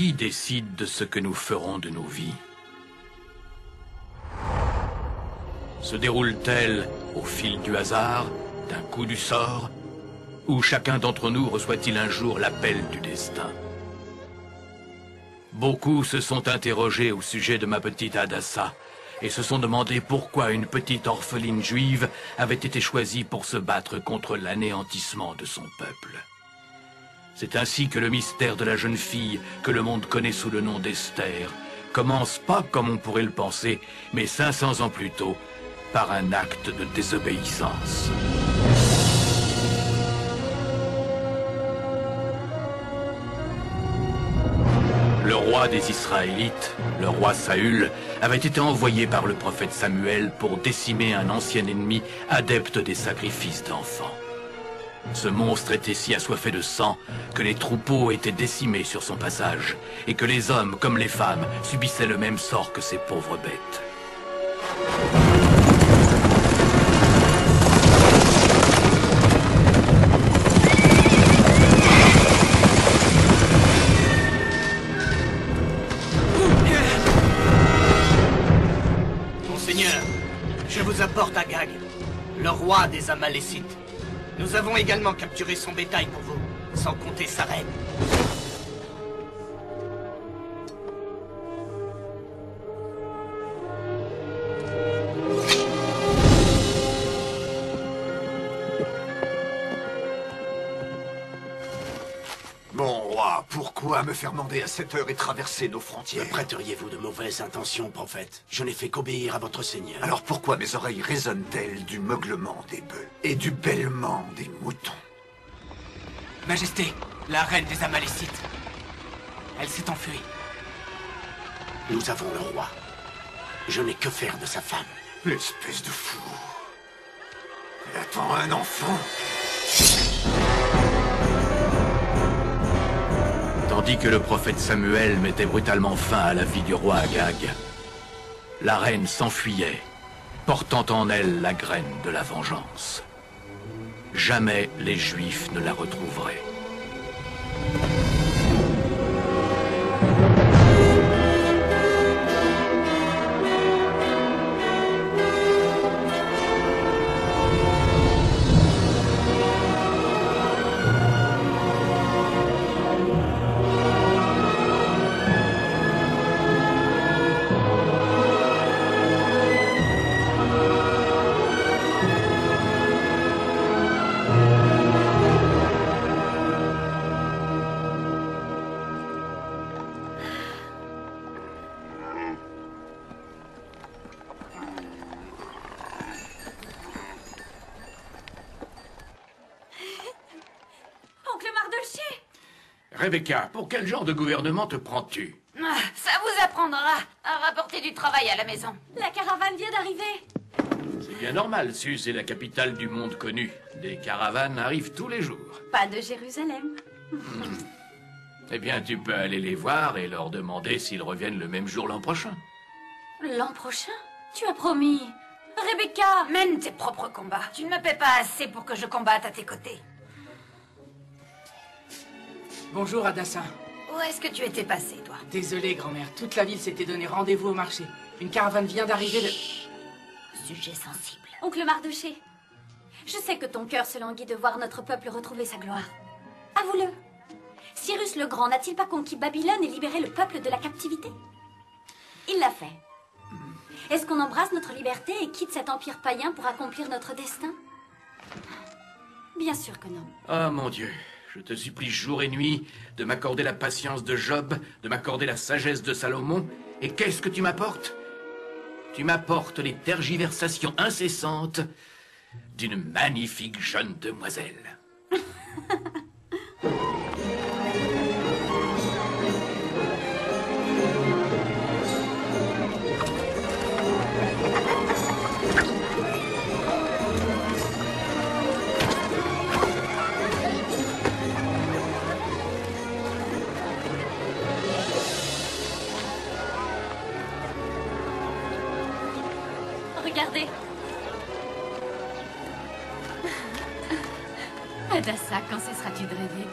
Qui décide de ce que nous ferons de nos vies? Se déroule-t-elle au fil du hasard, d'un coup du sort? Ou chacun d'entre nous reçoit-il un jour l'appel du destin? Beaucoup se sont interrogés au sujet de ma petite Hadassa et se sont demandé pourquoi une petite orpheline juive avait été choisie pour se battre contre l'anéantissement de son peuple. C'est ainsi que le mystère de la jeune fille, que le monde connaît sous le nom d'Esther, commence pas comme on pourrait le penser, mais 500 ans plus tôt, par un acte de désobéissance. Le roi des Israélites, le roi Saül, avait été envoyé par le prophète Samuel pour décimer un ancien ennemi adepte des sacrifices d'enfants. Ce monstre était si assoiffé de sang que les troupeaux étaient décimés sur son passage et que les hommes comme les femmes subissaient le même sort que ces pauvres bêtes. Monseigneur, je vous apporte Agag, le roi des Amalécites. Nous avons également capturé son bétail pour vous, sans compter sa reine. Mon roi, pourquoi me faire mander à cette heure et traverser nos frontières? Me prêteriez-vous de mauvaises intentions, prophète? Je n'ai fait qu'obéir à votre seigneur. Alors pourquoi mes oreilles résonnent-elles du meuglement des bœufs et du bêlement des moutons? Majesté, la reine des Amalécites. Elle s'est enfuie. Nous avons le roi. Je n'ai que faire de sa femme. L'espèce de fou. Elle attend un enfant. Tandis que le prophète Samuel mettait brutalement fin à la vie du roi Agag, la reine s'enfuyait, portant en elle la graine de la vengeance. Jamais les Juifs ne la retrouveraient. Rebecca, pour quel genre de gouvernement te prends-tu? Ça vous apprendra à rapporter du travail à la maison. La caravane vient d'arriver. C'est bien normal, Suse est la capitale du monde connu. Des caravanes arrivent tous les jours. Pas de Jérusalem. Eh bien, tu peux aller les voir et leur demander s'ils reviennent le même jour l'an prochain. L'an prochain? Tu as promis. Rebecca! Mène tes propres combats. Tu ne me paies pas assez pour que je combatte à tes côtés. Bonjour, Hadassa. Où est-ce que tu étais passé, toi? Désolé, grand-mère. Toute la ville s'était donné rendez-vous au marché. Une caravane vient d'arriver de... Sujet sensible. Oncle Mardoché, je sais que ton cœur se languit de voir notre peuple retrouver sa gloire. Avoue-le. Cyrus le Grand n'a-t-il pas conquis Babylone et libéré le peuple de la captivité? Il l'a fait. Est-ce qu'on embrasse notre liberté et quitte cet empire païen pour accomplir notre destin? Bien sûr que non. Oh mon Dieu, je te supplie jour et nuit de m'accorder la patience de Job, de m'accorder la sagesse de Salomon. Et qu'est-ce que tu m'apportes? Tu m'apportes les tergiversations incessantes d'une magnifique jeune demoiselle. Regardez. Hadassa, quand cesseras-tu de rêver?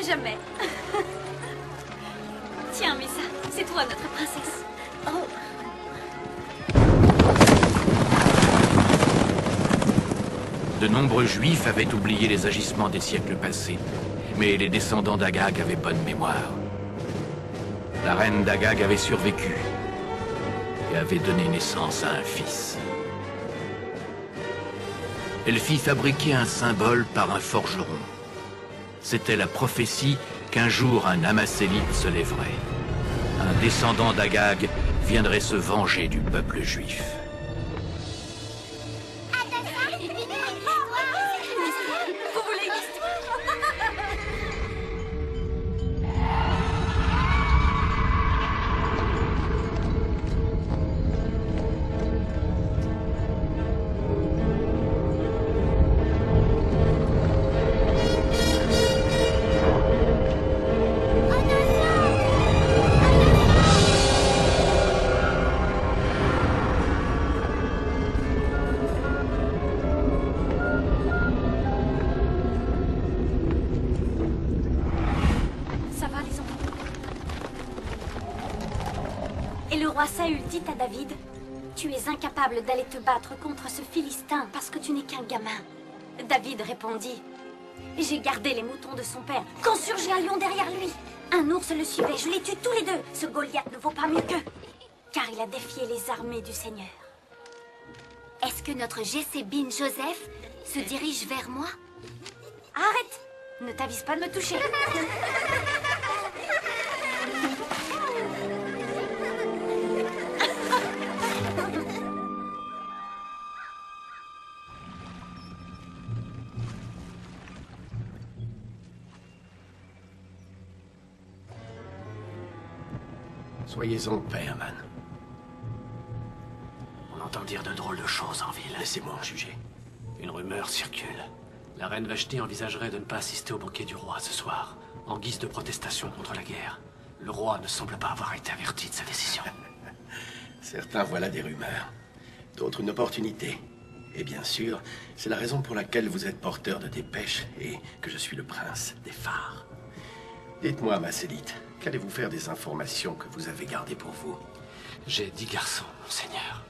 Jamais. Tiens, Messa, c'est toi notre princesse. Oh. De nombreux juifs avaient oublié les agissements des siècles passés, mais les descendants d'Agag avaient bonne mémoire. La reine d'Agag avait survécu et avait donné naissance à un fils. Elle fit fabriquer un symbole par un forgeron. C'était la prophétie qu'un jour un Amasélite se lèverait. Un descendant d'Agag viendrait se venger du peuple juif. Vous voulez une histoire? Ça va, les enfants? Et le roi Saül dit à David, « Tu es incapable d'aller te battre contre ce Philistin parce que tu n'es qu'un gamin. » David répondit, « J'ai gardé les moutons de son père quand surgit un lion derrière lui. Un ours le suivait, je les tue tous les deux. Ce Goliath ne vaut pas mieux qu'eux, car il a défié les armées du Seigneur. » Est-ce que notre Jessébine Joseph se dirige vers moi? Arrête! Ne t'avise pas de me toucher. Soyez en paix, Aman. On entend dire de drôles de choses en ville. Laissez-moi en juger. Une rumeur circule. La reine Vashti envisagerait de ne pas assister au banquet du roi ce soir, en guise de protestation contre la guerre. Le roi ne semble pas avoir été averti de sa décision. Certains voient là des rumeurs, d'autres une opportunité. Et bien sûr, c'est la raison pour laquelle vous êtes porteur de dépêches et que je suis le prince des phares. Dites-moi, Masélite, qu'allez-vous faire des informations que vous avez gardées pour vous? J'ai 10 garçons, monseigneur.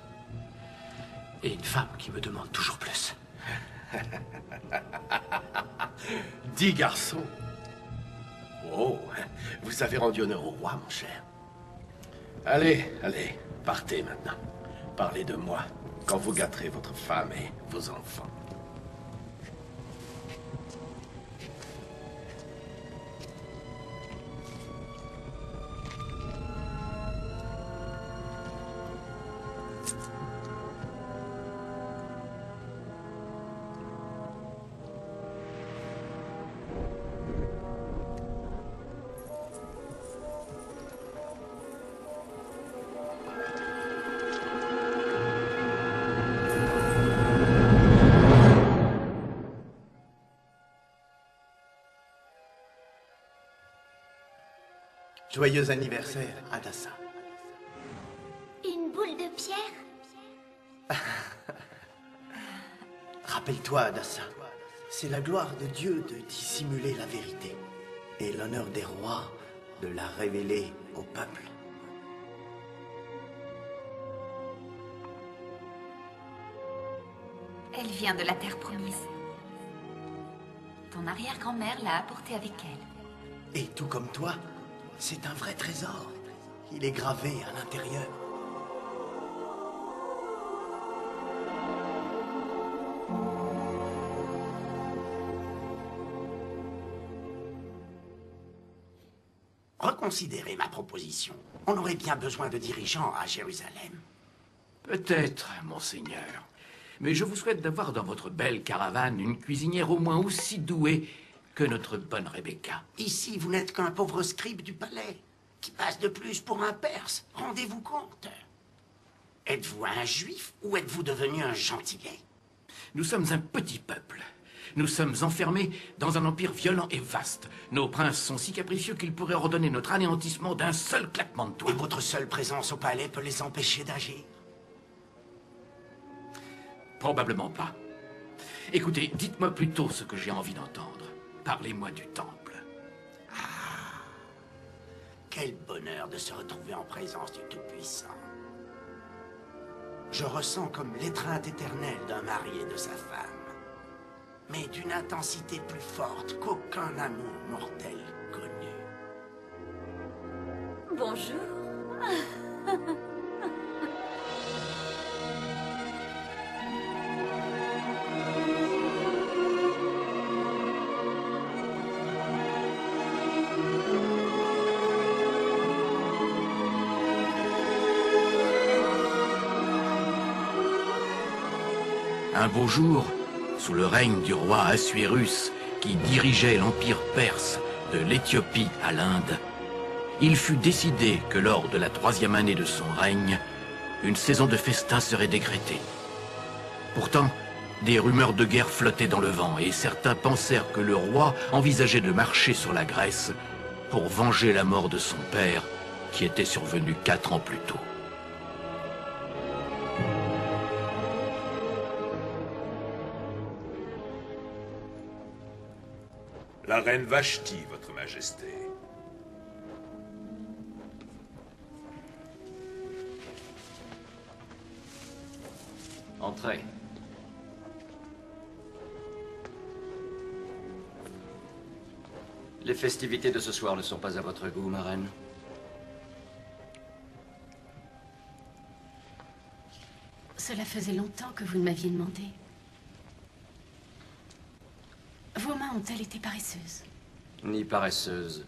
Et une femme qui me demande toujours plus. 10 garçons? Oh, vous avez rendu honneur au roi, mon cher. Allez, allez, partez maintenant. Parlez de moi quand vous gâterez votre femme et vos enfants. Joyeux anniversaire, Hadassah. Une boule de pierre? Rappelle-toi, Hadassah, c'est la gloire de Dieu de dissimuler la vérité, et l'honneur des rois de la révéler au peuple. Elle vient de la terre promise. Ton arrière-grand-mère l'a apportée avec elle. Et tout comme toi, c'est un vrai trésor. Il est gravé à l'intérieur. Reconsidérez ma proposition. On aurait bien besoin de dirigeants à Jérusalem. Peut-être, monseigneur. Mais je vous souhaite d'avoir dans votre belle caravane une cuisinière au moins aussi douée que notre bonne Rebecca. Ici, vous n'êtes qu'un pauvre scribe du palais, qui passe de plus pour un Perse. Rendez-vous compte. Êtes-vous un juif ou êtes-vous devenu un gentillet? Nous sommes un petit peuple. Nous sommes enfermés dans un empire violent et vaste. Nos princes sont si capricieux qu'ils pourraient ordonner notre anéantissement d'un seul claquement de doigts. Et votre seule présence au palais peut les empêcher d'agir? Probablement pas. Écoutez, dites-moi plutôt ce que j'ai envie d'entendre. Parlez-moi du temple. quel bonheur de se retrouver en présence du Tout-Puissant. Je ressens comme l'étreinte éternelle d'un mari et de sa femme, mais d'une intensité plus forte qu'aucun amour mortel connu. Bonjour. Un beau jour, sous le règne du roi Assuérus, qui dirigeait l'empire perse de l'Éthiopie à l'Inde, il fut décidé que lors de la 3e année de son règne, une saison de festin serait décrétée. Pourtant, des rumeurs de guerre flottaient dans le vent et certains pensèrent que le roi envisageait de marcher sur la Grèce pour venger la mort de son père, qui était survenue 4 ans plus tôt. La reine Vashti, votre majesté. Entrez. Les festivités de ce soir ne sont pas à votre goût, ma reine. Cela faisait longtemps que vous ne m'aviez demandé. Vos mains ont-elles été paresseuses? Ni paresseuse,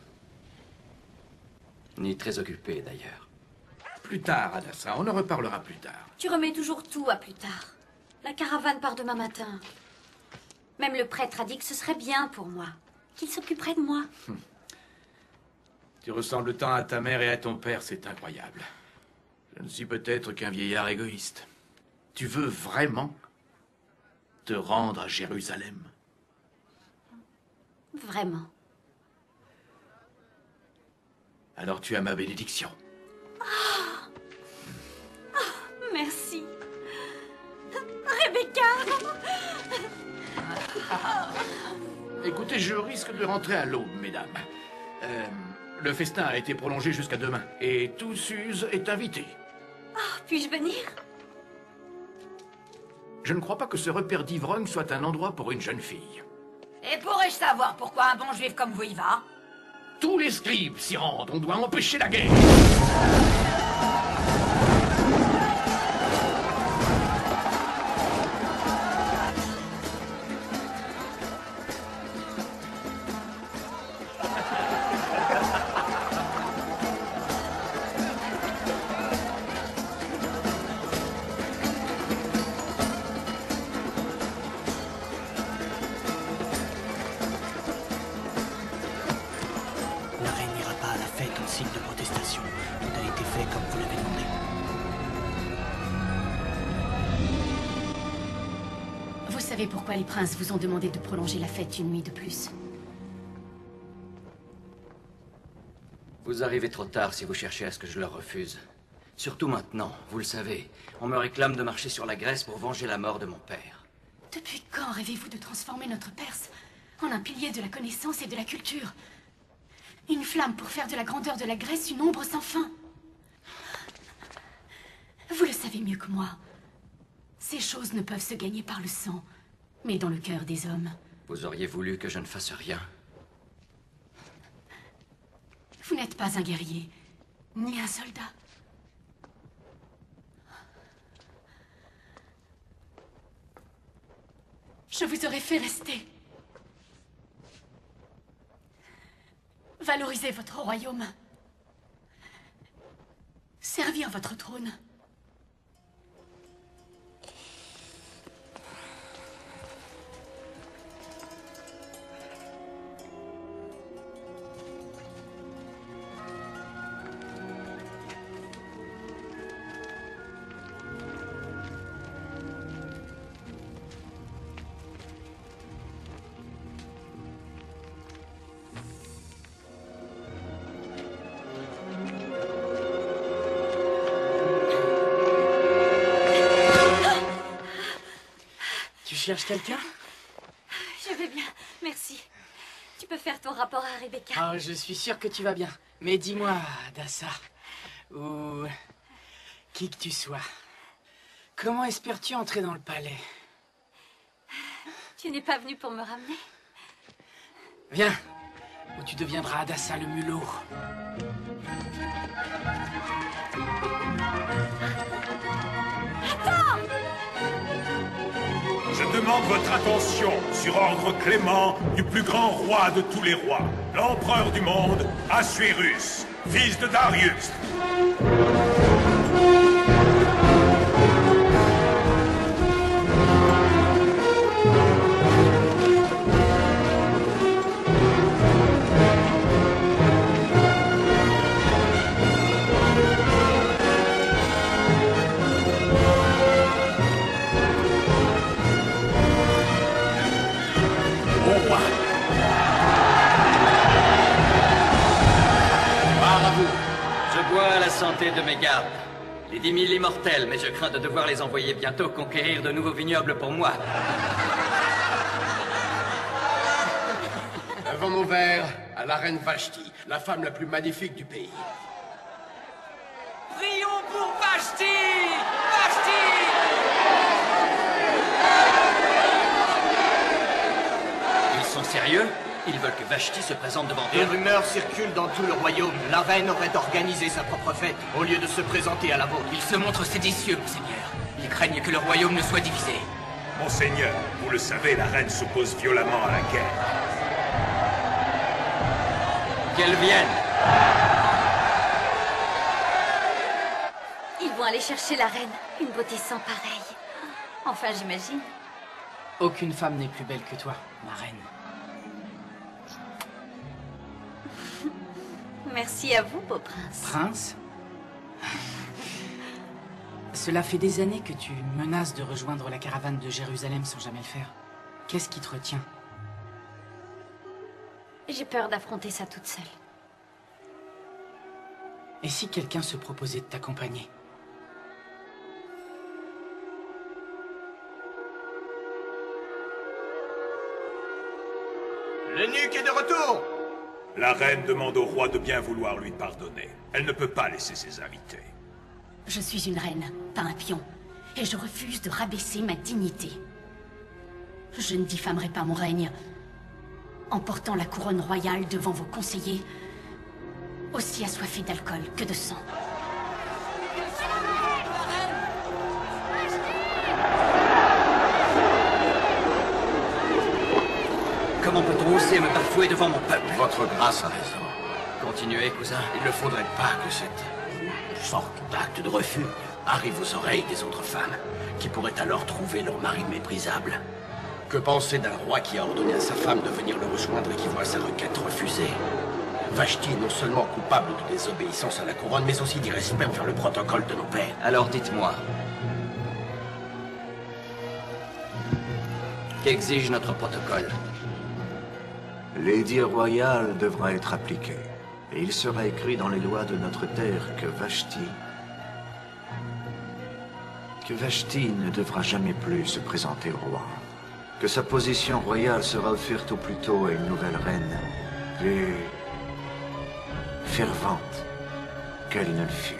ni très occupée d'ailleurs. Plus tard, Hadassah, on en reparlera plus tard. Tu remets toujours tout à plus tard. La caravane part demain matin. Même le prêtre a dit que ce serait bien pour moi, qu'il s'occuperait de moi. Tu ressembles tant à ta mère et à ton père, c'est incroyable. Je ne suis peut-être qu'un vieillard égoïste. Tu veux vraiment te rendre à Jérusalem? Vraiment. Alors tu as ma bénédiction. Merci. Rebecca! Écoutez, je risque de rentrer à l'aube, mesdames. Le festin a été prolongé jusqu'à demain, et tout Suse est invité. Puis-je venir? Je ne crois pas que ce repère d'ivrogne soit un endroit pour une jeune fille. Et pourrais-je savoir pourquoi un bon juif comme vous y va? Tous les scribes s'y rendent, on doit empêcher la guerre. La reine n'ira pas à la fête en signe de protestation. Tout a été fait comme vous l'avez demandé. Vous savez pourquoi les princes vous ont demandé de prolonger la fête une nuit de plus? Vous arrivez trop tard si vous cherchez à ce que je leur refuse. Surtout maintenant, vous le savez. On me réclame de marcher sur la Grèce pour venger la mort de mon père. Depuis quand rêvez-vous de transformer notre Perse en un pilier de la connaissance et de la culture? Une flamme pour faire de la grandeur de la Grèce une ombre sans fin. Vous le savez mieux que moi. Ces choses ne peuvent se gagner par le sang, mais dans le cœur des hommes. Vous auriez voulu que je ne fasse rien. Vous n'êtes pas un guerrier, ni un soldat. Je vous aurais fait rester. Valorisez votre royaume. Servir votre trône. Tu cherches quelqu'un? Je vais bien, merci. Tu peux faire ton rapport à Rebecca. Oh, je suis sûr que tu vas bien. Mais dis-moi, Dassa, ou qui que tu sois, comment espères-tu entrer dans le palais? Tu n'es pas venu pour me ramener? Viens, ou tu deviendras Adassa le mulot. Attends! Je demande votre attention sur ordre clément du plus grand roi de tous les rois, l'empereur du monde, Assuérus, fils de Darius. Santé de mes gardes. Les 10 000 immortels, mais je crains de devoir les envoyer bientôt conquérir de nouveaux vignobles pour moi. Levons nos verres à la reine Vashti, la femme la plus magnifique du pays. Prions pour Vashti! Vashti! Ils sont sérieux? Ils veulent que Vashti se présente devant eux. Des rumeurs circulent dans tout le royaume. La reine aurait organisé sa propre fête, au lieu de se présenter à la vôtre. Ils se montrent séditieux, monseigneur. Ils craignent que le royaume ne soit divisé. Monseigneur, vous le savez, la reine s'oppose violemment à la guerre. Qu'elle vienne. Ils vont aller chercher la reine. Une beauté sans pareille. Enfin, j'imagine. Aucune femme n'est plus belle que toi, ma reine. Merci à vous, beau prince. Prince? Cela fait des années que tu menaces de rejoindre la caravane de Jérusalem sans jamais le faire. Qu'est-ce qui te retient? J'ai peur d'affronter ça toute seule. Et si quelqu'un se proposait de t'accompagner? L'eunuque est de retour! La reine demande au roi de bien vouloir lui pardonner. Elle ne peut pas laisser ses invités. Je suis une reine, pas un pion. Et je refuse de rabaisser ma dignité. Je ne diffamerai pas mon règne en portant la couronne royale devant vos conseillers, aussi assoiffés d'alcool que de sang. Comment peut-on oser me bafouer devant mon peuple? Votre grâce a raison. Continuez, cousin. Il ne faudrait pas que cette sorte d'acte de refus arrive aux oreilles des autres femmes, qui pourraient alors trouver leur mari méprisable. Que penser d'un roi qui a ordonné à sa femme de venir le rejoindre et qui voit sa requête refusée? Vashti est non seulement coupable de désobéissance à la couronne, mais aussi d'irrespect envers le protocole de nos pères. Alors dites-moi, qu'exige notre protocole? L'édit royal devra être appliqué. Et il sera écrit dans les lois de notre terre que Vashti ne devra jamais plus se présenter au roi. Que sa position royale sera offerte au plus tôt à une nouvelle reine, plus fervente qu'elle ne le fut.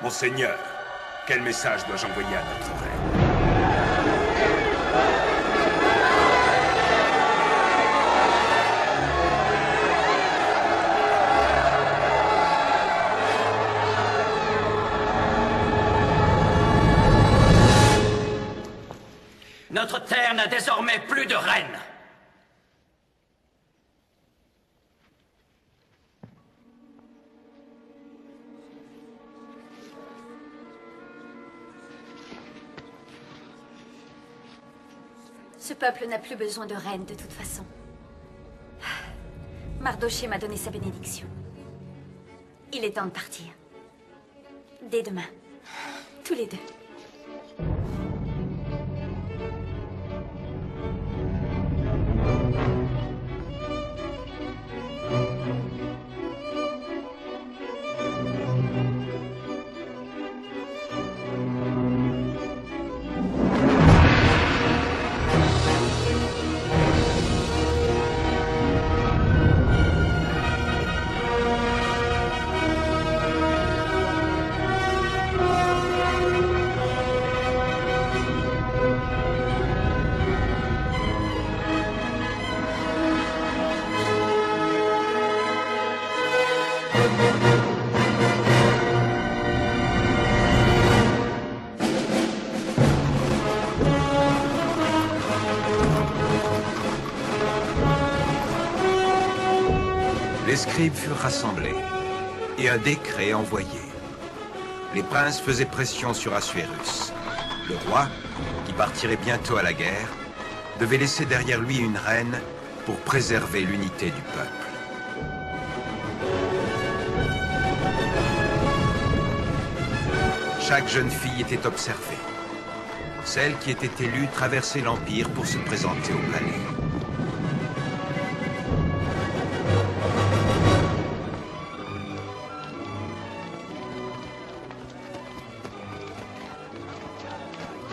Monseigneur, quel message dois-je envoyer à notre reine? Notre terre n'a désormais plus de reine. Ce peuple n'a plus besoin de reine de toute façon. Mardoché m'a donné sa bénédiction. Il est temps de partir. Dès demain. Tous les deux. Les scribes furent rassemblés et un décret envoyé. Les princes faisaient pression sur Assuérus. Le roi, qui partirait bientôt à la guerre, devait laisser derrière lui une reine pour préserver l'unité du peuple. Chaque jeune fille était observée. Celle qui était élue traversait l'Empire pour se présenter au palais.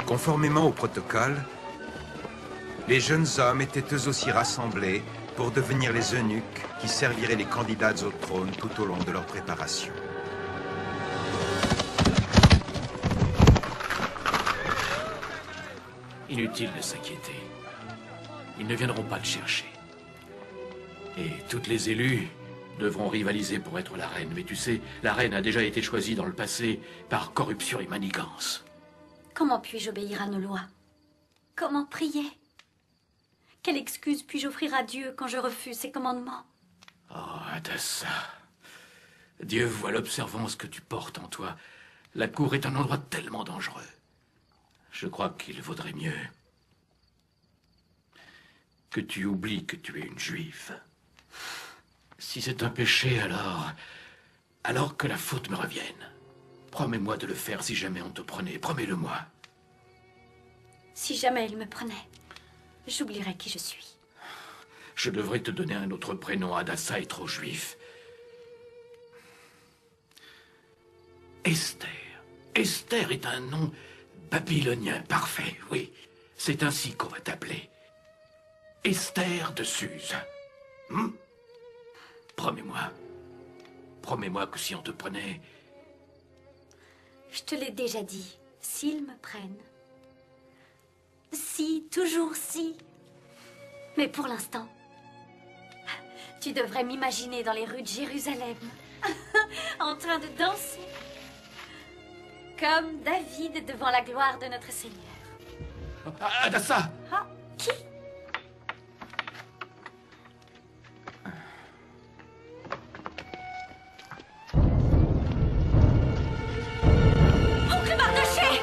Conformément au protocole, les jeunes hommes étaient eux aussi rassemblés pour devenir les eunuques qui serviraient les candidates au trône tout au long de leur préparation. Inutile de s'inquiéter. Ils ne viendront pas te chercher. Et toutes les élues devront rivaliser pour être la reine. Mais tu sais, la reine a déjà été choisie dans le passé par corruption et manigance. Comment puis-je obéir à nos lois? Comment prier? Quelle excuse puis-je offrir à Dieu quand je refuse ses commandements? Oh, Hadassa. Dieu voit l'observance que tu portes en toi. La cour est un endroit tellement dangereux. Je crois qu'il vaudrait mieux que tu oublies que tu es une juive. Si c'est un péché, alors que la faute me revienne. Promets-moi de le faire si jamais on te prenait. Promets-le-moi. Si jamais il me prenait, j'oublierais qui je suis. Je devrais te donner un autre prénom. Hadassa est trop juif. Esther. Esther est un nom babylonien parfait, oui. C'est ainsi qu'on va t'appeler. Esther de Suse. Promets-moi. Promets-moi que si on te prenait... Je te l'ai déjà dit. S'ils me prennent. Si, toujours si. Mais pour l'instant, tu devrais m'imaginer dans les rues de Jérusalem, en train de danser, comme David devant la gloire de notre Seigneur. Hadassa! Ah, qui? Oncle Mardoché!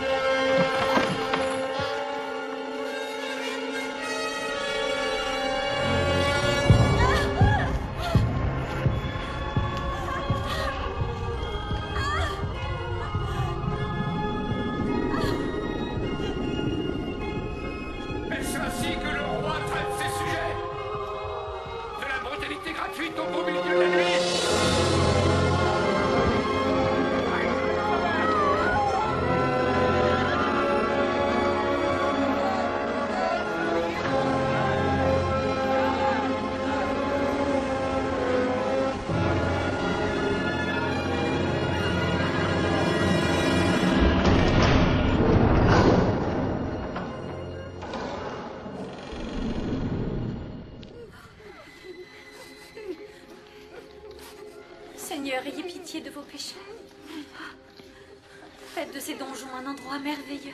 Est-ce ainsi que le roi traite ses sujets? De la brutalité gratuite au beau milieu de la nuit? Seigneur, ayez pitié de vos péchés. Faites de ces donjons un endroit merveilleux.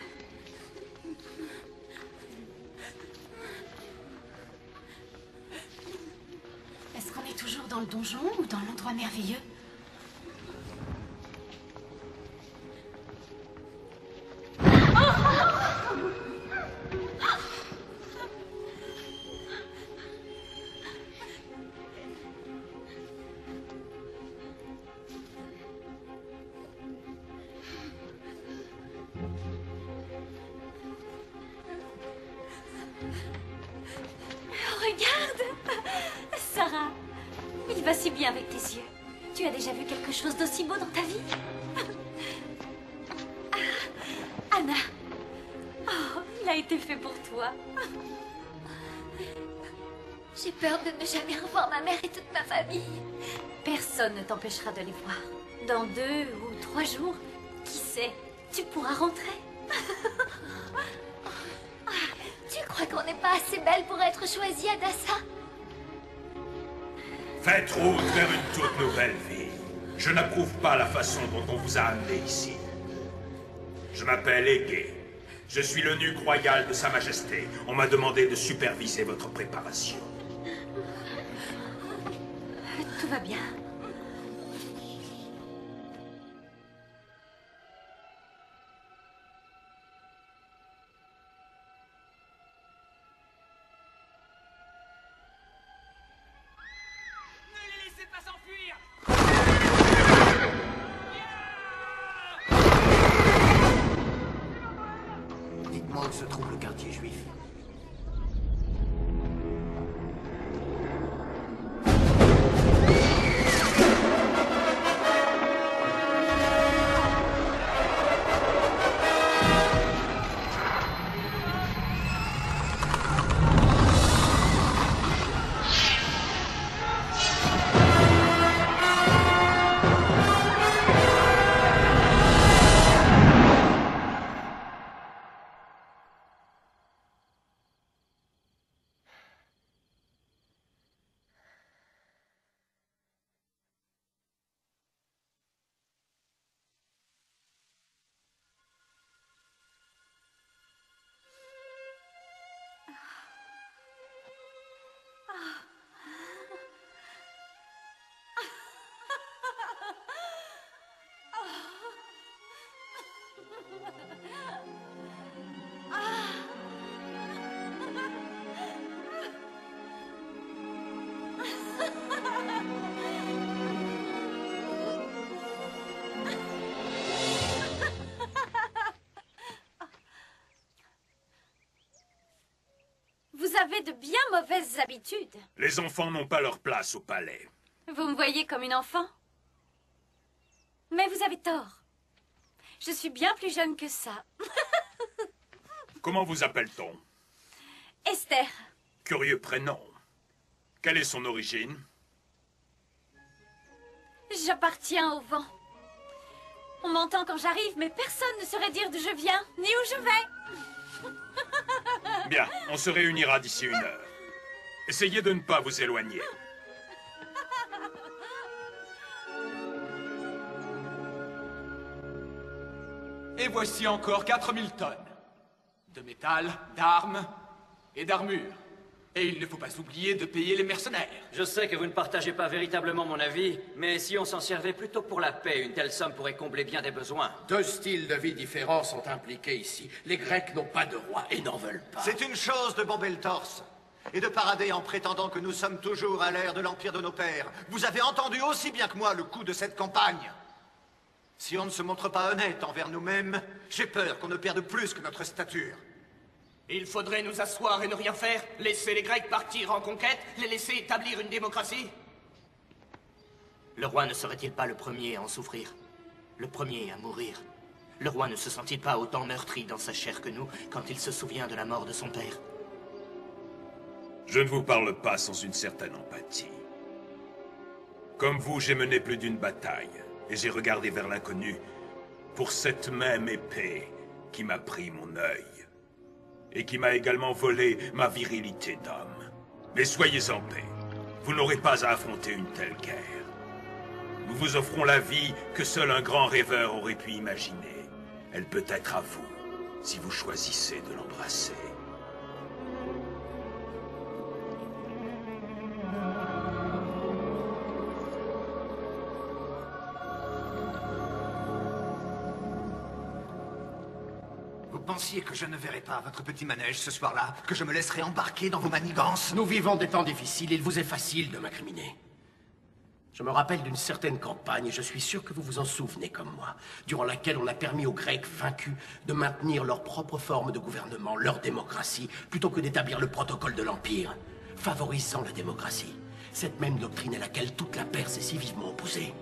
Est-ce qu'on est toujours dans le donjon ou dans l'endroit merveilleux? Regarde! Sarah, il va si bien avec tes yeux. Tu as déjà vu quelque chose d'aussi beau dans ta vie? Ah, Anna! Oh, il a été fait pour toi. J'ai peur de ne jamais revoir ma mère et toute ma famille. Personne ne t'empêchera de les voir. Dans 2 ou 3 jours, qui sait, tu pourras rentrer. Tu crois qu'on n'est pas assez belle pour être choisie, Hadassa? Faites route vers une toute nouvelle vie. Je n'approuve pas la façon dont on vous a amené ici. Je m'appelle Égée. Je suis l'eunuque royal de Sa Majesté. On m'a demandé de superviser votre préparation. Tout va bien. Dites-moi où se trouve le quartier juif. Vous avez de bien mauvaises habitudes. Les enfants n'ont pas leur place au palais. Vous me voyez comme une enfant? Mais vous avez tort. Je suis bien plus jeune que ça. Comment vous appelle-t-on? Esther. Curieux prénom. Quelle est son origine? J'appartiens au vent. On m'entend quand j'arrive, mais personne ne saurait dire d'où je viens, ni où je vais. Bien, on se réunira d'ici 1 heure. Essayez de ne pas vous éloigner. Et voici encore 4000 tonnes de métal, d'armes et d'armure. Et il ne faut pas oublier de payer les mercenaires. Je sais que vous ne partagez pas véritablement mon avis, mais si on s'en servait plutôt pour la paix, une telle somme pourrait combler bien des besoins. 2 styles de vie différents sont impliqués ici. Les Grecs n'ont pas de roi et n'en veulent pas. C'est une chose de bomber le torse et de parader en prétendant que nous sommes toujours à l'ère de l'empire de nos pères. Vous avez entendu aussi bien que moi le coût de cette campagne. Si on ne se montre pas honnête envers nous-mêmes, j'ai peur qu'on ne perde plus que notre stature. Il faudrait nous asseoir et ne rien faire, laisser les Grecs partir en conquête, les laisser établir une démocratie? Le roi ne serait-il pas le premier à en souffrir? Le premier à mourir? Le roi ne se sent-il pas autant meurtri dans sa chair que nous quand il se souvient de la mort de son père? Je ne vous parle pas sans une certaine empathie. Comme vous, j'ai mené plus d'une bataille, et j'ai regardé vers l'inconnu pour cette même épée qui m'a pris mon œil. Et qui m'a également volé ma virilité d'homme. Mais soyez en paix. Vous n'aurez pas à affronter une telle guerre. Nous vous offrons la vie que seul un grand rêveur aurait pu imaginer. Elle peut être à vous, si vous choisissez de l'embrasser. Vous pensiez que je ne verrais pas votre petit manège ce soir-là? Que je me laisserais embarquer dans vos manigances? Nous vivons des temps difficiles, il vous est facile de m'incriminer. Je me rappelle d'une certaine campagne, et je suis sûr que vous vous en souvenez comme moi, durant laquelle on a permis aux Grecs vaincus de maintenir leur propre forme de gouvernement, leur démocratie, plutôt que d'établir le protocole de l'Empire, favorisant la démocratie. Cette même doctrine à laquelle toute la Perse est si vivement opposée.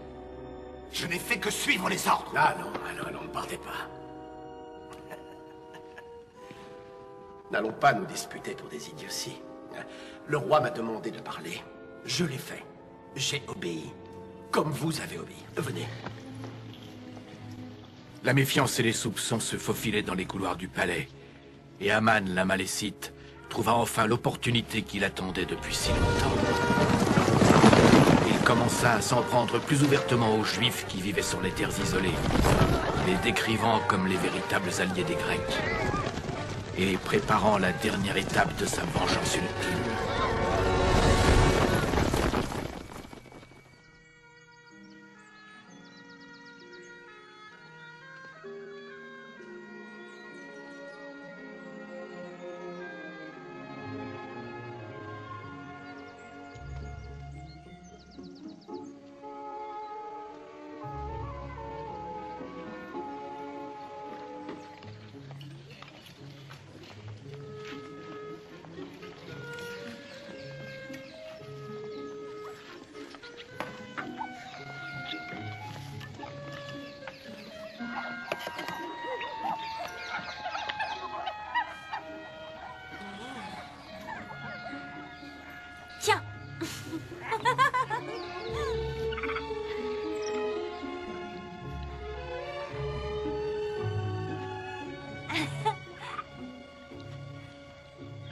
Je n'ai fait que suivre les ordres. Ah non, ne partez pas. N'allons pas nous disputer pour des idioties. Le roi m'a demandé de parler. Je l'ai fait. J'ai obéi. Comme vous avez obéi. Venez. La méfiance et les soupçons se faufilaient dans les couloirs du palais. Et Aman, la Malécite, trouva enfin l'opportunité qu'il attendait depuis si longtemps. Il commença à s'en prendre plus ouvertement aux Juifs qui vivaient sur les terres isolées, les décrivant comme les véritables alliés des Grecs, et préparant la dernière étape de sa vengeance ultime.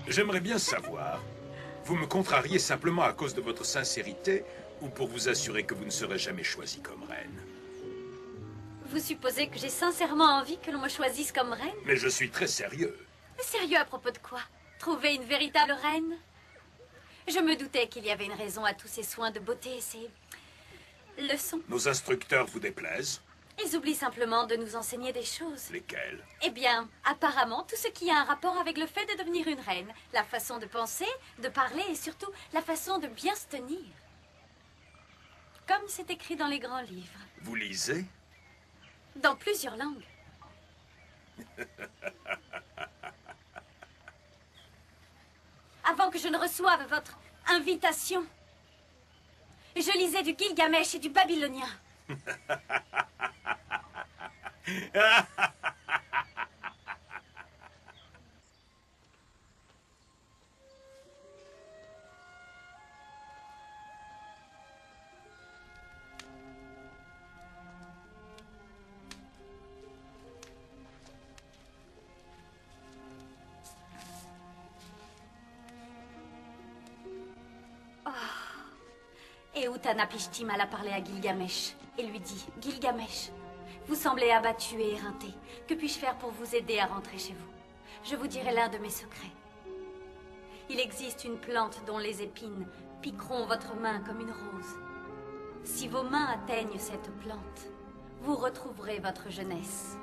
J'aimerais bien savoir, vous me contrariez simplement à cause de votre sincérité ou pour vous assurer que vous ne serez jamais choisie comme reine? Vous supposez que j'ai sincèrement envie que l'on me choisisse comme reine? Mais je suis très sérieux. Sérieux à propos de quoi? Trouver une véritable reine? Je me doutais qu'il y avait une raison à tous ces soins de beauté et ces leçons. Nos instructeurs vous déplaisent? Ils oublient simplement de nous enseigner des choses. Lesquelles? Eh bien, apparemment, tout ce qui a un rapport avec le fait de devenir une reine. La façon de penser, de parler et surtout la façon de bien se tenir. Comme c'est écrit dans les grands livres. Vous lisez? Dans plusieurs langues. Avant que je ne reçoive votre invitation, je lisais du Gilgamesh et du babylonien. Et Utnapishtim alla parler à Gilgamesh et lui dit: Gilgamesh, vous semblez abattu et éreinté. Que puis-je faire pour vous aider à rentrer chez vous? Je vous dirai l'un de mes secrets. Il existe une plante dont les épines piqueront votre main comme une rose. Si vos mains atteignent cette plante, vous retrouverez votre jeunesse.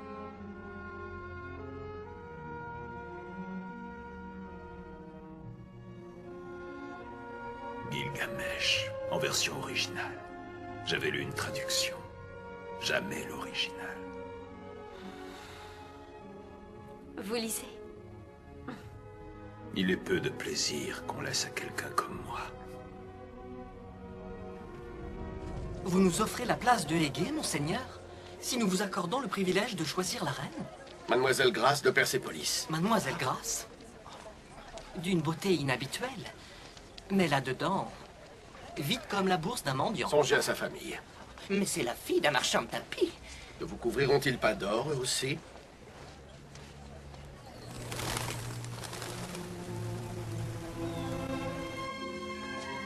Gilgamesh, en version originale. J'avais lu une traduction. Jamais l'original. Vous lisez? Il est peu de plaisir qu'on laisse à quelqu'un comme moi. Vous nous offrez la place de Hégé, monseigneur, si nous vous accordons le privilège de choisir la reine? Mademoiselle Grace de Persépolis. Mademoiselle Grace? D'une beauté inhabituelle. Mais là-dedans, vite comme la bourse d'un mendiant. Songez à sa famille. Mais c'est la fille d'un marchand de tapis. Ne vous couvriront-ils pas d'or, eux aussi?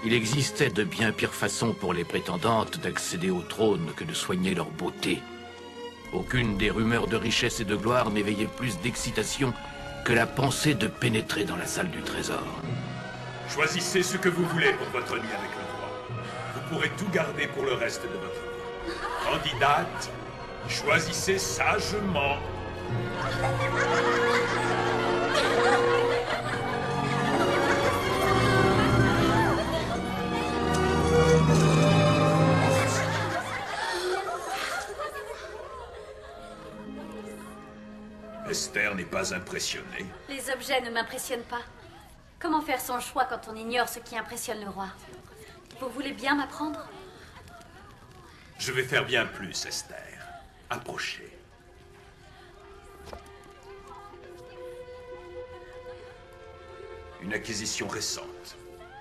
Il existait de bien pires façons pour les prétendantes d'accéder au trône que de soigner leur beauté. Aucune des rumeurs de richesse et de gloire n'éveillait plus d'excitation que la pensée de pénétrer dans la salle du trésor. Choisissez ce que vous voulez pour votre nuit avec le roi. Vous pourrez tout garder pour le reste de votre vie. Candidate, choisissez sagement. Esther n'est pas impressionnée. Les objets ne m'impressionnent pas. Comment faire son choix quand on ignore ce qui impressionne le roi? Vous voulez bien m'apprendre? Je vais faire bien plus, Esther. Approchez. Une acquisition récente.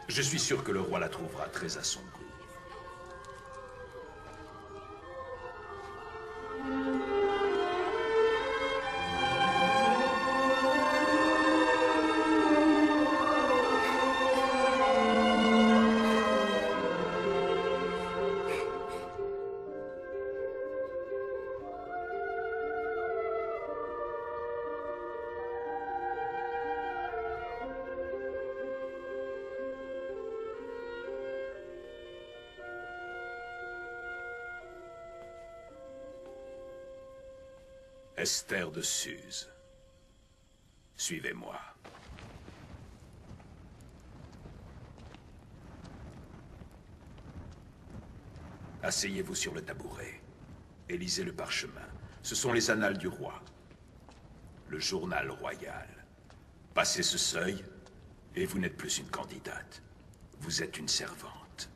Je suis sûr que le roi la trouvera très à son goût. Esther de Suse. Suivez-moi. Asseyez-vous sur le tabouret et lisez le parchemin. Ce sont les annales du roi. Le journal royal. Passez ce seuil et vous n'êtes plus une candidate. Vous êtes une servante.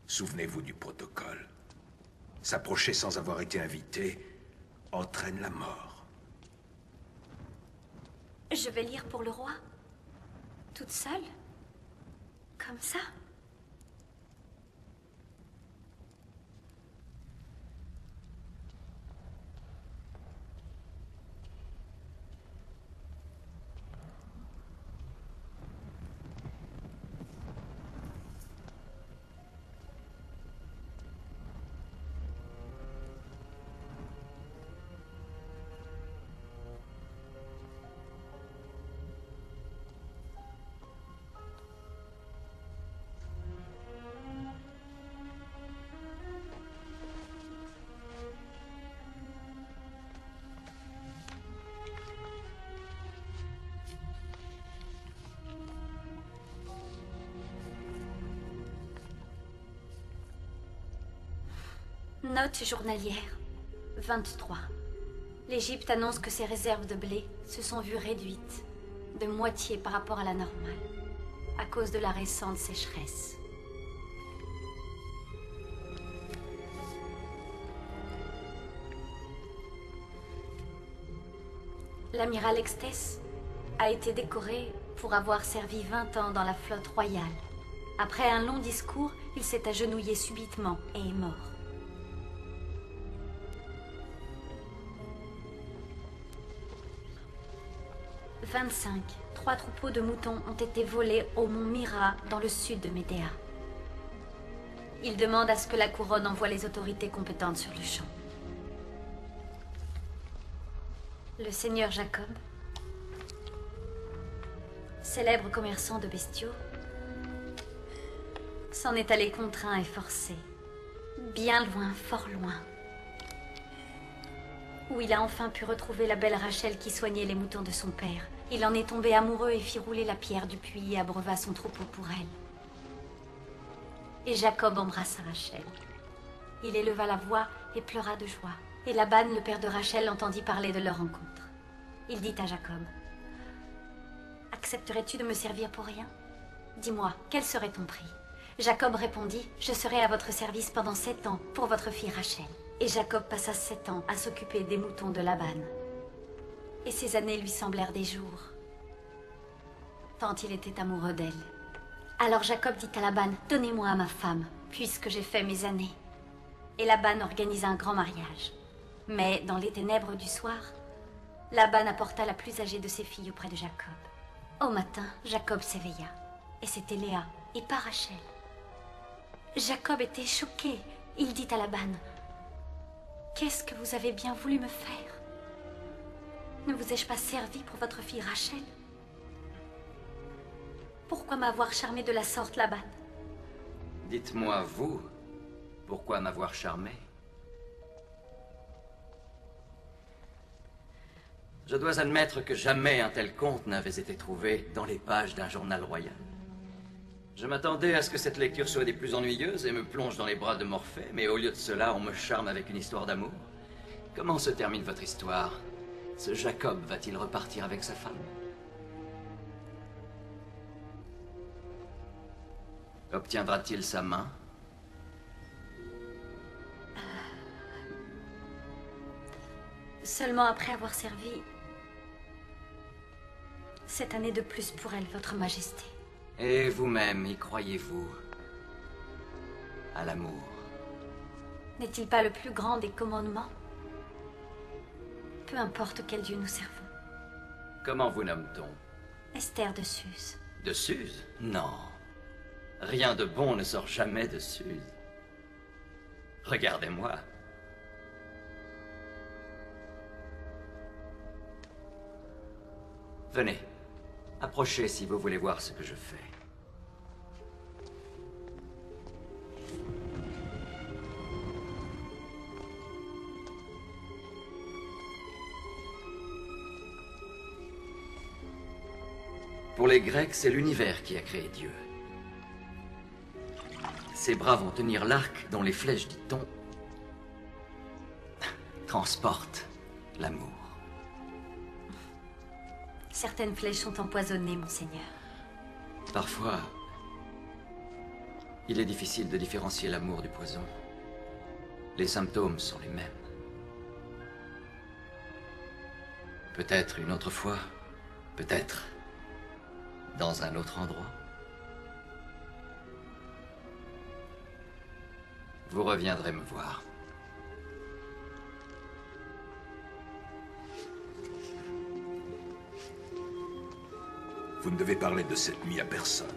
Souvenez-vous du protocole. S'approcher sans avoir été invité entraîne la mort. Je vais lire pour le roi? Toute seule? Comme ça? Note journalière. 23. L'Égypte annonce que ses réserves de blé se sont vues réduites de moitié par rapport à la normale, à cause de la récente sécheresse. L'amiral Extès a été décoré pour avoir servi 20 ans dans la flotte royale. Après un long discours, il s'est agenouillé subitement et est mort. « 25. 3 troupeaux de moutons ont été volés au mont Mira, dans le sud de Médéa. Il demande à ce que la couronne envoie les autorités compétentes sur le champ. Le seigneur Jacob, célèbre commerçant de bestiaux, s'en est allé contraint et forcé, bien loin, fort loin, où il a enfin pu retrouver la belle Rachel qui soignait les moutons de son père. Il en est tombé amoureux et fit rouler la pierre du puits et abreuva son troupeau pour elle. Et Jacob embrassa Rachel. Il éleva la voix et pleura de joie. Et Laban, le père de Rachel, entendit parler de leur rencontre. Il dit à Jacob, « Accepterais-tu de me servir pour rien? Dis-moi, quel serait ton prix ?» Jacob répondit, « Je serai à votre service pendant 7 ans pour votre fille Rachel. » Et Jacob passa 7 ans à s'occuper des moutons de Laban. Et ces années lui semblèrent des jours, tant il était amoureux d'elle. Alors Jacob dit à Laban, « Donnez-moi ma femme, puisque j'ai fait mes années. » Et Laban organisa un grand mariage. Mais dans les ténèbres du soir, Laban apporta la plus âgée de ses filles auprès de Jacob. Au matin, Jacob s'éveilla, et c'était Léa, et pas Rachel. Jacob était choqué. Il dit à Laban, « Qu'est-ce que vous avez bien voulu me faire? Ne vous ai-je pas servi pour votre fille Rachel? Pourquoi m'avoir charmé de la sorte, Laban? » Dites-moi, vous, pourquoi m'avoir charmé? Je dois admettre que jamais un tel conte n'avait été trouvé dans les pages d'un journal royal. Je m'attendais à ce que cette lecture soit des plus ennuyeuses et me plonge dans les bras de Morphée, mais au lieu de cela, on me charme avec une histoire d'amour. Comment se termine votre histoire? Ce Jacob va-t-il repartir avec sa femme? Obtiendra-t-il sa main? Seulement après avoir servi 7 années de plus pour elle, votre majesté. Et vous-même, y croyez-vous? À l'amour? N'est-il pas le plus grand des commandements? Peu importe quel dieu nous servons. Comment vous nomme-t-on? Esther de Suse. De Suse? Non. Rien de bon ne sort jamais de Suse. Regardez-moi. Venez. Approchez si vous voulez voir ce que je fais. Pour les Grecs, c'est l'univers qui a créé Dieu. Ces bras vont tenir l'arc dont les flèches, dit-on, transportent l'amour. Certaines flèches sont empoisonnées, monseigneur. Parfois, il est difficile de différencier l'amour du poison. Les symptômes sont les mêmes. Peut-être une autre fois, peut-être dans un autre endroit. Vous reviendrez me voir. Vous ne devez parler de cette nuit à personne.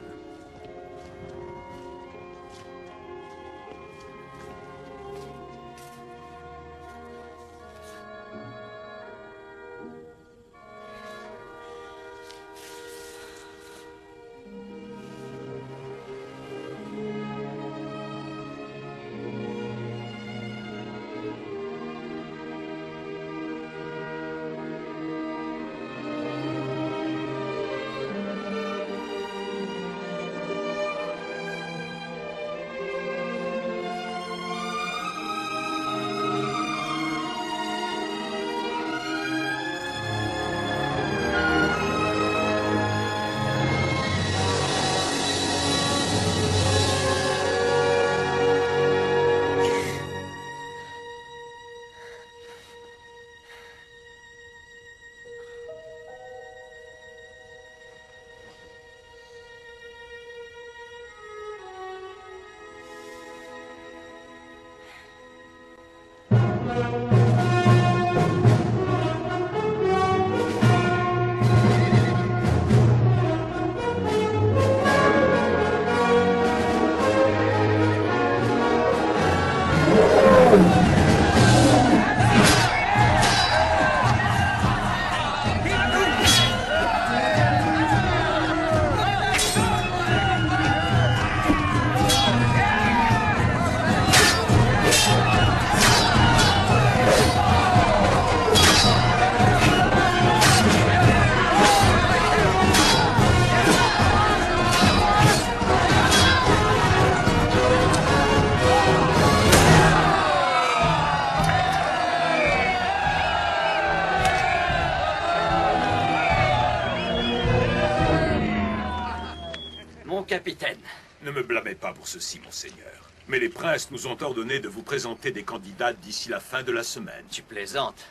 reine. Ne me blâmez pas pour ceci, monseigneur. Mais les princes nous ont ordonné de vous présenter des candidats d'ici la fin de la semaine. Tu plaisantes.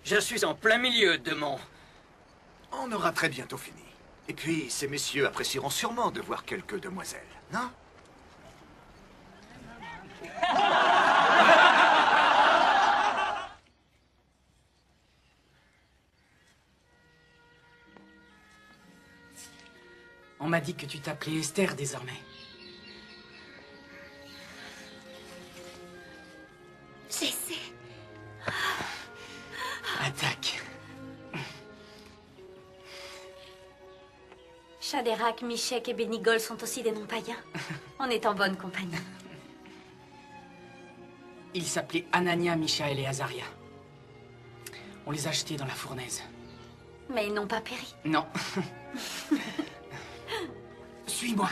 Je suis en plein milieu de mon... On aura très bientôt fini. Et puis, ces messieurs apprécieront sûrement de voir quelques demoiselles, non? On m'a dit que tu t'appelais Esther désormais. J'essaie. Attaque. Shaderach, Meshech et Bénigol sont aussi des noms païens. On est en bonne compagnie. Ils s'appelaient Anania, Mishaël et Azaria. On les a jetés dans la fournaise. Mais ils n'ont pas péri. Non. Suis-moi.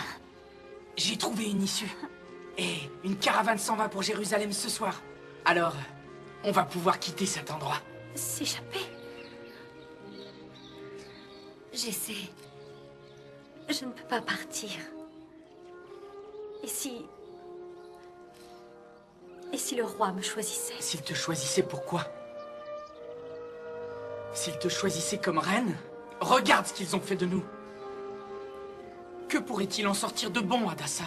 J'ai trouvé une issue. Et une caravane s'en va pour Jérusalem ce soir. Alors, on va pouvoir quitter cet endroit. S'échapper? J'essaie. Je ne peux pas partir. Et si le roi me choisissait? S'il te choisissait, pourquoi? S'il te choisissait comme reine? Regarde ce qu'ils ont fait de nous. Que pourrait-il en sortir de bon, Hadassa?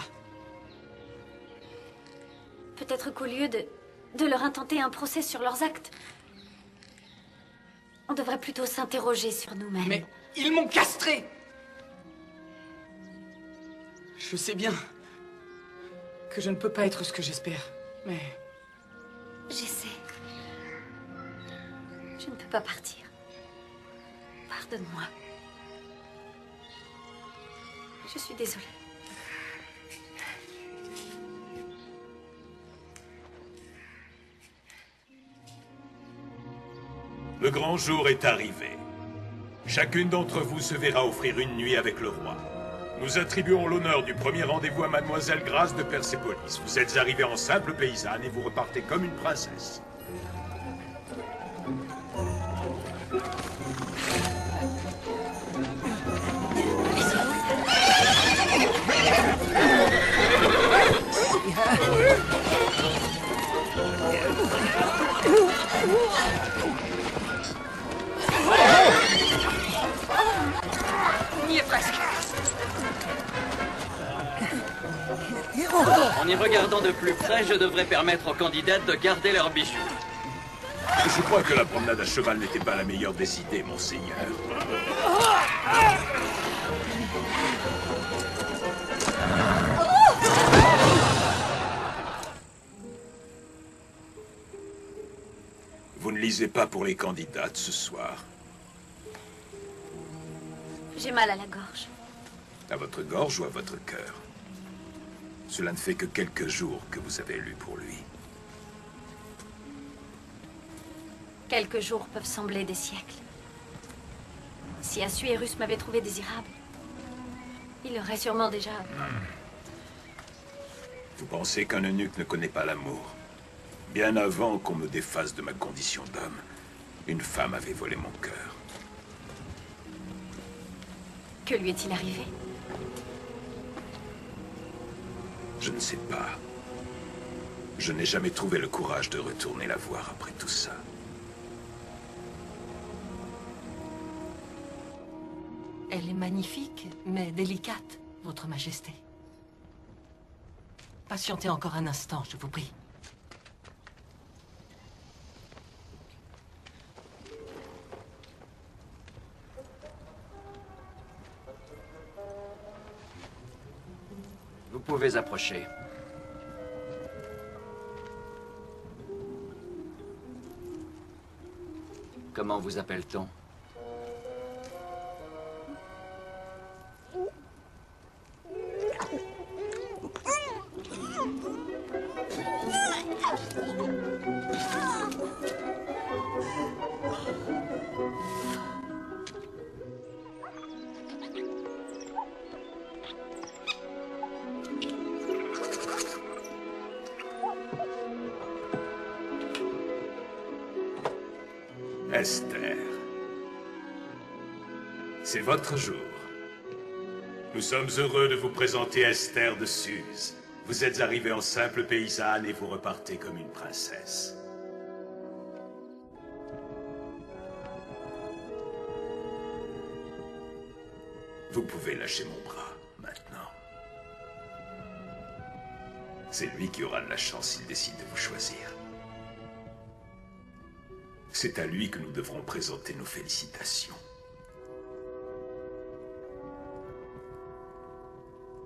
Peut-être qu'au lieu de leur intenter un procès sur leurs actes, on devrait plutôt s'interroger sur nous-mêmes. Mais ils m'ont castré! Je sais bien que je ne peux pas être ce que j'espère, mais... J'essaie. Je ne peux pas partir. Pardonne-moi. Je suis désolée. Le grand jour est arrivé. Chacune d'entre vous se verra offrir une nuit avec le roi. Nous attribuons l'honneur du premier rendez-vous à Mademoiselle Grâce de Persépolis. Vous êtes arrivée en simple paysanne et vous repartez comme une princesse. On y est presque. En y regardant de plus près, je devrais permettre aux candidates de garder leurs bijoux. Je crois que la promenade à cheval n'était pas la meilleure des idées, monseigneur. Vous ne lisez pas pour les candidates ce soir. J'ai mal à la gorge. À votre gorge ou à votre cœur? Cela ne fait que quelques jours que vous avez lu pour lui. Quelques jours peuvent sembler des siècles. Si Assuérus m'avait trouvé désirable, il aurait sûrement déjà... Vous pensez qu'un eunuque ne connaît pas l'amour? Bien avant qu'on me défasse de ma condition d'homme, une femme avait volé mon cœur. Que lui est-il arrivé? Je ne sais pas. Je n'ai jamais trouvé le courage de retourner la voir après tout ça. Elle est magnifique, mais délicate, Votre Majesté. Patientez encore un instant, je vous prie. Vous pouvez approcher. Comment vous appelle-t-on? Esther. C'est votre jour. Nous sommes heureux de vous présenter Esther de Suse. Vous êtes arrivée en simple paysanne et vous repartez comme une princesse. Vous pouvez lâcher mon bras, maintenant. C'est lui qui aura de la chance s'il décide de vous choisir. C'est à lui que nous devrons présenter nos félicitations.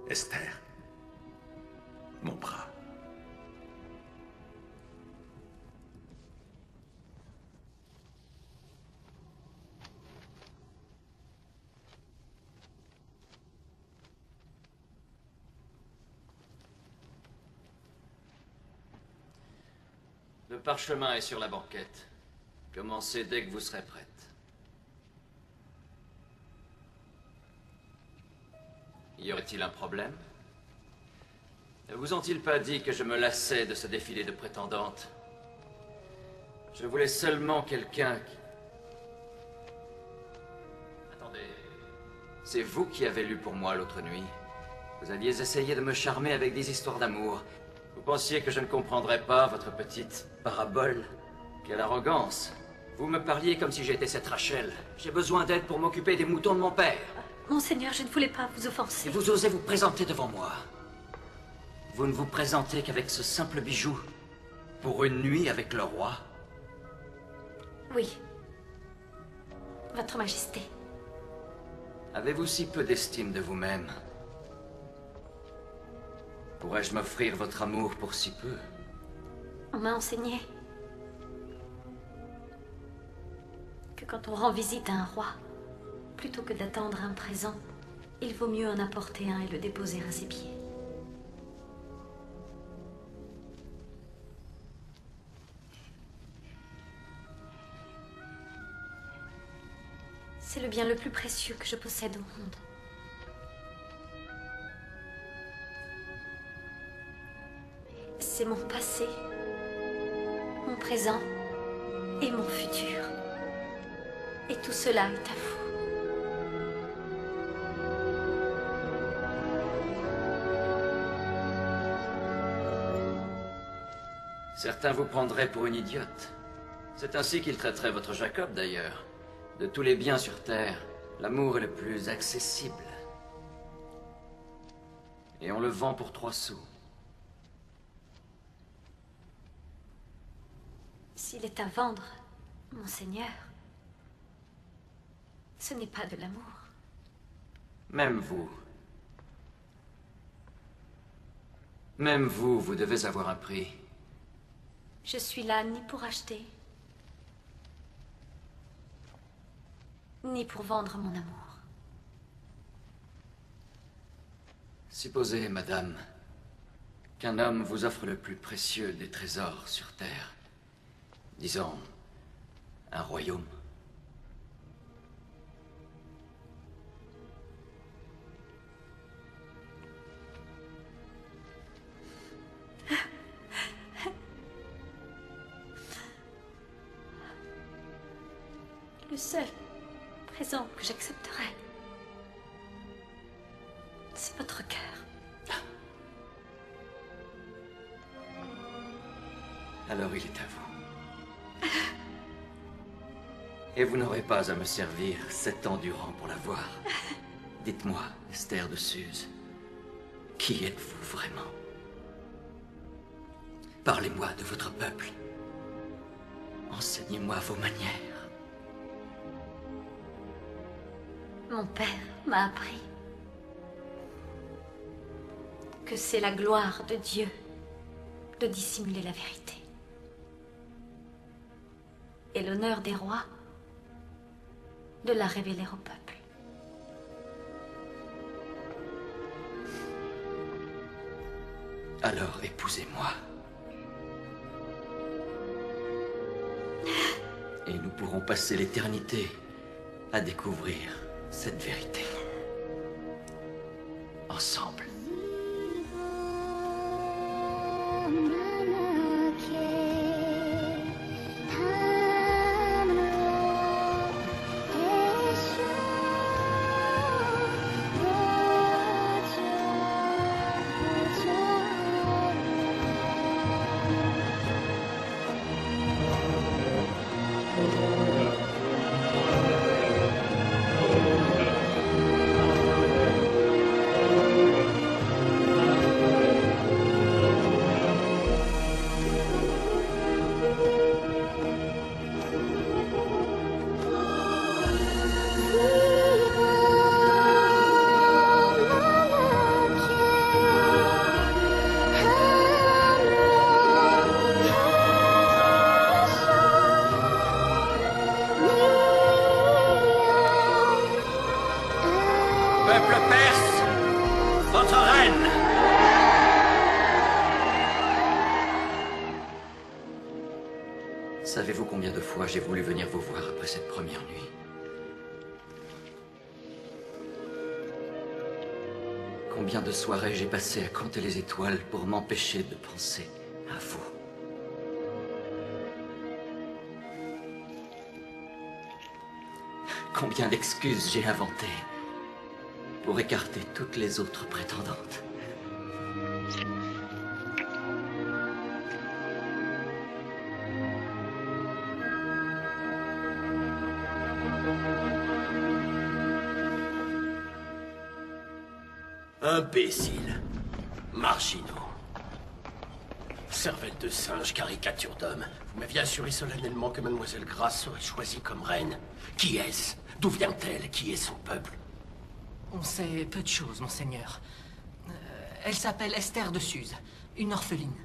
Esther, mon bras. Le parchemin est sur la banquette. Commencez dès que vous serez prête. Y aurait-il un problème? Ne vous ont-ils pas dit que je me lassais de ce défilé de prétendantes? Je voulais seulement quelqu'un qui... Attendez. C'est vous qui avez lu pour moi l'autre nuit. Vous aviez essayé de me charmer avec des histoires d'amour. Vous pensiez que je ne comprendrais pas votre petite parabole? Quelle arrogance! Vous me parliez comme si j'étais cette Rachel. J'ai besoin d'aide pour m'occuper des moutons de mon père. Monseigneur, je ne voulais pas vous offenser. Et vous osez vous présenter devant moi. Vous ne vous présentez qu'avec ce simple bijou pour une nuit avec le roi? Oui. Votre Majesté. Avez-vous si peu d'estime de vous-même? Pourrais-je m'offrir votre amour pour si peu? On m'a enseigné que quand on rend visite à un roi, plutôt que d'attendre un présent, il vaut mieux en apporter un et le déposer à ses pieds. C'est le bien le plus précieux que je possède au monde. C'est mon passé, mon présent et mon futur. Et tout cela est à vous. Certains vous prendraient pour une idiote. C'est ainsi qu'ils traiteraient votre Jacob, d'ailleurs. De tous les biens sur Terre, l'amour est le plus accessible. Et on le vend pour 3 sous. S'il est à vendre, Monseigneur, ce n'est pas de l'amour. Même vous. Même vous, vous devez avoir un prix. Je suis là ni pour acheter, ni pour vendre mon amour. Supposez, madame, qu'un homme vous offre le plus précieux des trésors sur Terre. Disons, un royaume. Le seul présent que j'accepterai, c'est votre cœur. Alors il est à vous. Et vous n'aurez pas à me servir 7 ans durant pour l'avoir. Dites-moi, Esther de Suse, qui êtes-vous vraiment? Parlez-moi de votre peuple. Enseignez-moi vos manières. Mon père m'a appris que c'est la gloire de Dieu de dissimuler la vérité. Et l'honneur des rois de la révéler au peuple. Alors épousez-moi. Et nous pourrons passer l'éternité à découvrir cette vérité. Ensemble. reine! Savez-vous combien de fois j'ai voulu venir vous voir après cette première nuit? Combien de soirées j'ai passé à compter les étoiles pour m'empêcher de penser à vous? Combien d'excuses j'ai inventées pour écarter toutes les autres prétendantes? Imbéciles. Marginaux. Cervelle de singe, caricature d'homme. Vous m'aviez assuré solennellement que Mademoiselle Grace serait choisie comme reine. Qui est-ce? D'où vient-elle? Qui est son peuple? On sait peu de choses, monseigneur. Elle s'appelle Esther de Suse, une orpheline.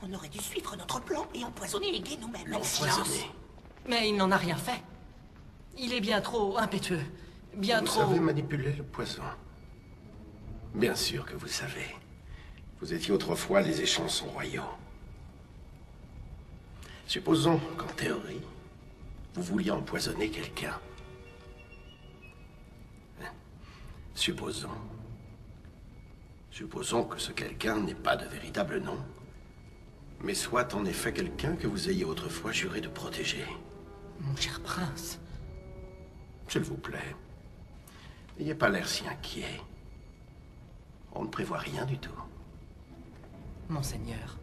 On aurait dû suivre notre plan et empoisonner les gays nous-mêmes. L'empoisonner? Mais il n'en a rien fait. Il est bien trop impétueux. Bien trop... Vous savez manipuler le poison. Bien sûr que vous savez. Vous étiez autrefois les échansons royaux. Supposons qu'en théorie, vous vouliez empoisonner quelqu'un. Supposons que ce quelqu'un n'ait pas de véritable nom, mais soit en effet quelqu'un que vous ayez autrefois juré de protéger. Mon cher prince. S'il vous plaît, n'ayez pas l'air si inquiet. On ne prévoit rien du tout. Monseigneur.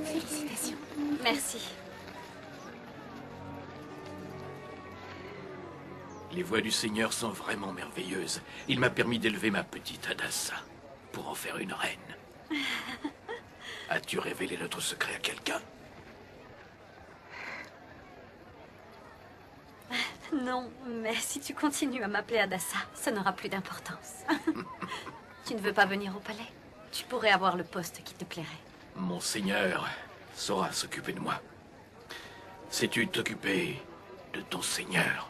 Félicitations. Merci. Les voix du Seigneur sont vraiment merveilleuses. Il m'a permis d'élever ma petite Hadassah pour en faire une reine. As-tu révélé notre secret à quelqu'un? Non, mais si tu continues à m'appeler Hadassah, ça n'aura plus d'importance. Tu ne veux pas venir au palais? Tu pourrais avoir le poste qui te plairait. Mon Seigneur saura s'occuper de moi. Sais-tu t'occuper de ton Seigneur?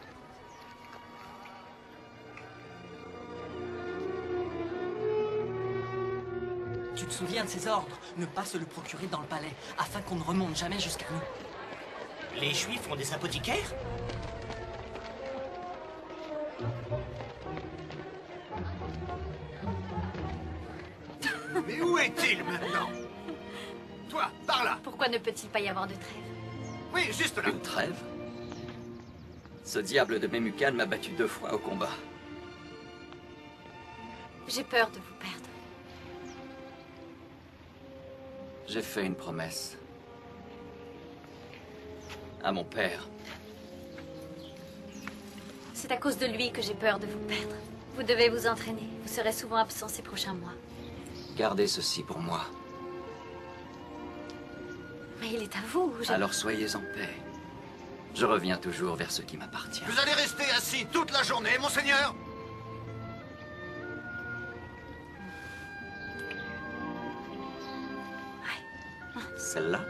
Tu te souviens de ses ordres? Ne pas se le procurer dans le palais, afin qu'on ne remonte jamais jusqu'à nous. Les Juifs ont des apothicaires? Mais où est-il maintenant? Toi, par là! Pourquoi ne peut-il pas y avoir de trêve? Oui, juste là! Une trêve? Ce diable de Memucan m'a battu 2 fois au combat. J'ai peur de vous perdre. J'ai fait une promesse. À mon père. C'est à cause de lui que j'ai peur de vous perdre. Vous devez vous entraîner. Vous serez souvent absent ces prochains mois. Gardez ceci pour moi. Mais il est à vous. Alors soyez en paix. Je reviens toujours vers ce qui m'appartient. Vous allez rester assis toute la journée, monseigneur? Celle-là?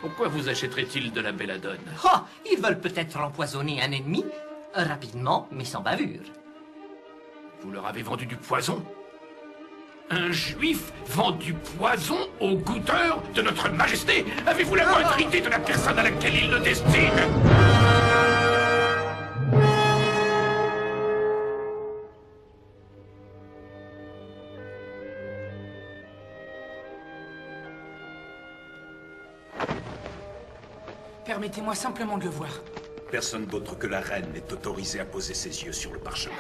Pourquoi vous achèterait-il de la belladone? Oh, ils veulent peut-être empoisonner un ennemi, rapidement, mais sans bavure. Vous leur avez vendu du poison? Un juif vend du poison aux goûteurs de notre majesté? Avez-vous la moindre idée de la personne à laquelle il le destine? Permettez-moi simplement de le voir. Personne d'autre que la reine n'est autorisé à poser ses yeux sur le parchemin.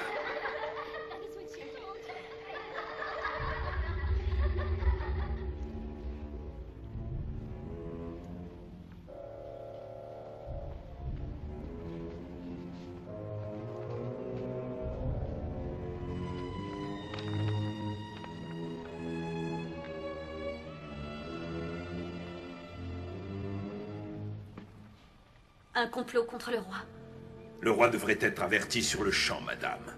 Un complot contre le roi. Le roi devrait être averti sur le champ, madame.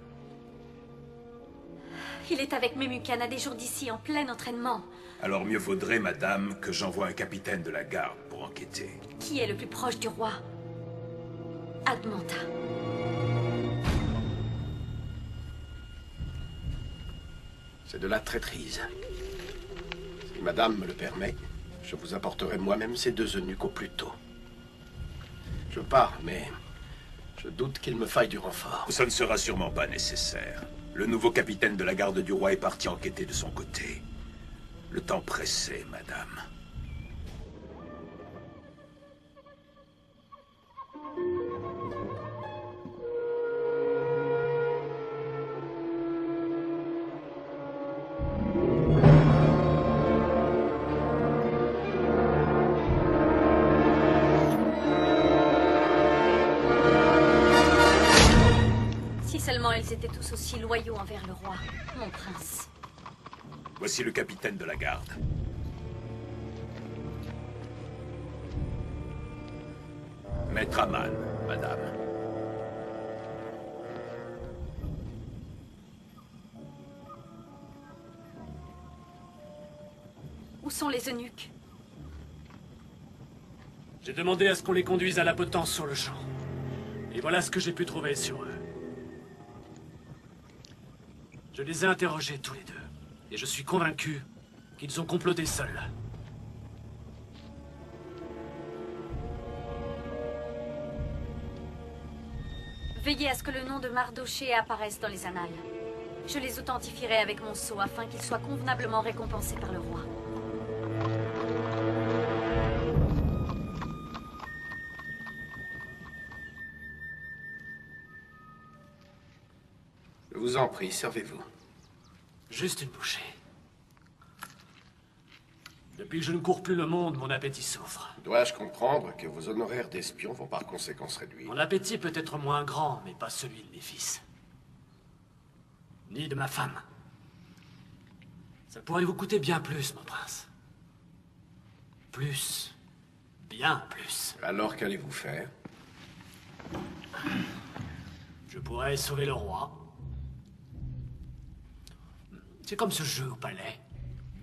Il est avec Memucan à des jours d'ici, en plein entraînement. Alors mieux vaudrait, madame, que j'envoie un capitaine de la garde pour enquêter. Qui est le plus proche du roi? Admanta. C'est de la traîtrise. Si madame me le permet, je vous apporterai moi-même ces deux eunuques au plus tôt. Je pars, mais je doute qu'il me faille du renfort. Ça ne sera sûrement pas nécessaire. Le nouveau capitaine de la garde du roi est parti enquêter de son côté. Le temps pressait, madame. Seulement ils étaient tous aussi loyaux envers le roi, mon prince. Voici le capitaine de la garde. Maître Aman, madame. Où sont les eunuques? J'ai demandé à ce qu'on les conduise à la potence sur le champ. Et voilà ce que j'ai pu trouver sur eux. Je les ai interrogés tous les deux, et je suis convaincu qu'ils ont comploté seuls. Veillez à ce que le nom de Mardoché apparaisse dans les annales. Je les authentifierai avec mon sceau afin qu'ils soient convenablement récompensés par le roi. Je vous en prie, servez-vous. Juste une bouchée. Depuis que je ne cours plus le monde, mon appétit souffre. Dois-je comprendre que vos honoraires d'espion vont par conséquent se réduire? Mon appétit peut être moins grand, mais pas celui de mes fils. Ni de ma femme. Ça pourrait vous coûter bien plus, mon prince. Plus. Bien plus. Alors qu'allez-vous faire? Je pourrais sauver le roi. C'est comme ce jeu au palais.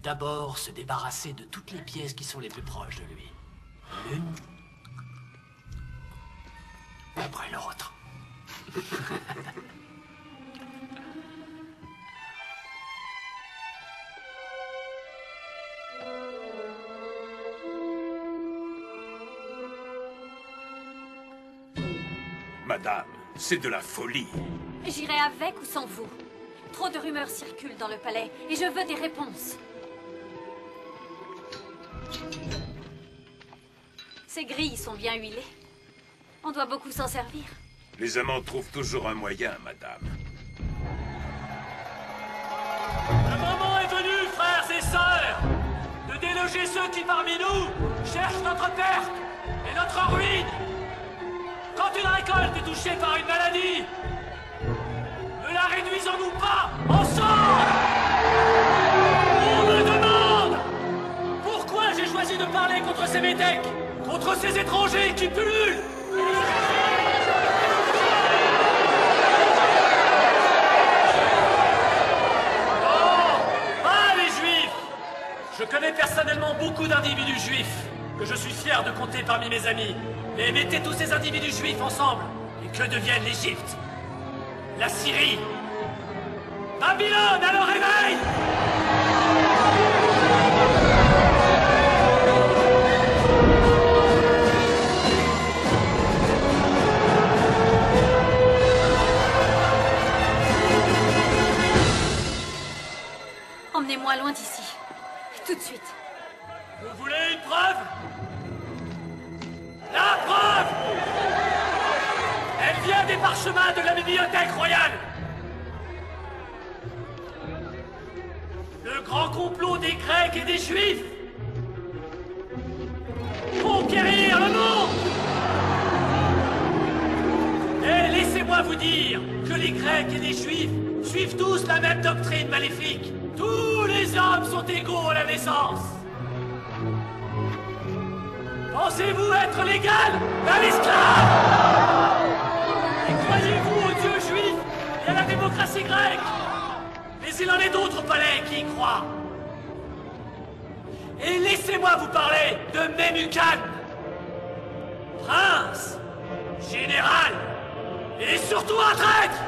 D'abord, se débarrasser de toutes les pièces qui sont les plus proches de lui. L'une après l'autre. Madame, c'est de la folie. J'irai avec ou sans vous. Trop de rumeurs circulent dans le palais, et je veux des réponses. Ces grilles sont bien huilées. On doit beaucoup s'en servir. Les amants trouvent toujours un moyen, madame. Le moment est venu, frères et sœurs, de déloger ceux qui parmi nous cherchent notre perte et notre ruine. Quand une récolte est touchée par une maladie, ne la réduisons-nous pas ensemble? On me demande pourquoi j'ai choisi de parler contre ces métèques, contre ces étrangers qui pullulent. Je connais personnellement beaucoup d'individus juifs, que je suis fier de compter parmi mes amis. Mais mettez tous ces individus juifs ensemble, et que devienne l'Égypte, la Syrie, Babylone, à le réveil! Emmenez-moi loin d'ici. Tout de suite. Vous voulez une preuve? La preuve! Elle vient des parchemins de la bibliothèque royale! Le grand complot des Grecs et des Juifs! Conquérir le monde! Et laissez-moi vous dire que les Grecs et les Juifs suivent tous la même doctrine maléfique. Tous les hommes sont égaux à la naissance. Pensez-vous être l'égal d'un esclave? Et croyez-vous aux dieux juifs et à la démocratie grecque? Mais il en est d'autres palais qui y croient. Et laissez-moi vous parler de Memucan, prince, général et surtout un traître.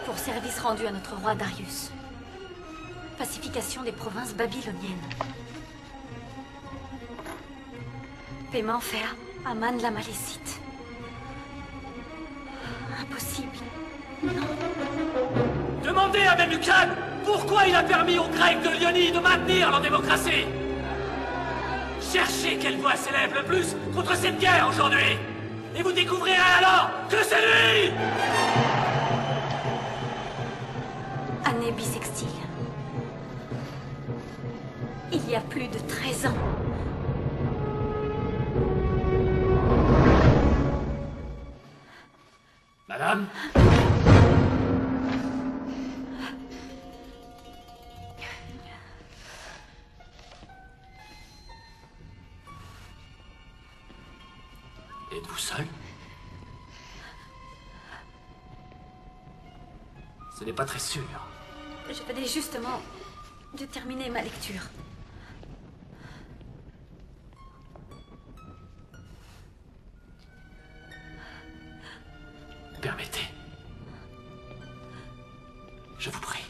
Pour service rendu à notre roi Darius. Pacification des provinces babyloniennes. Paiement fait à Aman la Malécite. Impossible. Non. Demandez à Memucan pourquoi il a permis aux Grecs de Lyonie de maintenir leur démocratie. Cherchez quelle voix s'élève le plus contre cette guerre aujourd'hui. Et vous découvrirez alors que c'est lui! Année bissextile. Il y a plus de 13 ans. Madame? Êtes-vous seul? Ce n'est pas très sûr. Je venais justement de terminer ma lecture. Permettez. Je vous prie.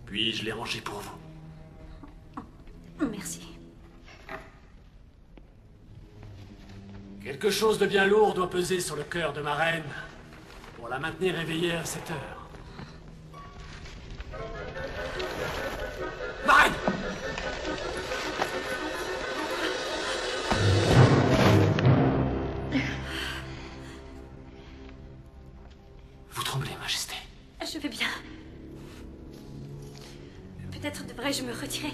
Puis je l'ai rangé pour vous. Merci. Quelque chose de bien lourd doit peser sur le cœur de ma reine pour la maintenir éveillée à cette heure. Ma reine! Vous tremblez, Majesté. Je vais bien. Peut-être devrais-je me retirer.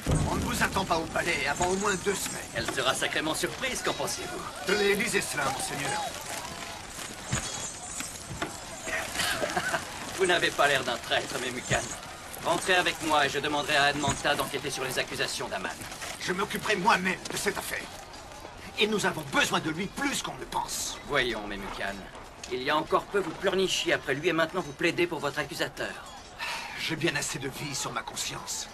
On ne vous attend pas au palais avant au moins 2 semaines. Elle sera sacrément surprise, qu'en pensez-vous? Tenez, lisez cela, monseigneur. Vous n'avez pas l'air d'un traître, Memucan. Rentrez avec moi et je demanderai à Admanta d'enquêter sur les accusations d'Aman. Je m'occuperai moi-même de cette affaire. Et nous avons besoin de lui plus qu'on ne le pense. Voyons, Memucan. Il y a encore peu, vous pleurnichiez après lui et maintenant vous plaidez pour votre accusateur. J'ai bien assez de vie sur ma conscience.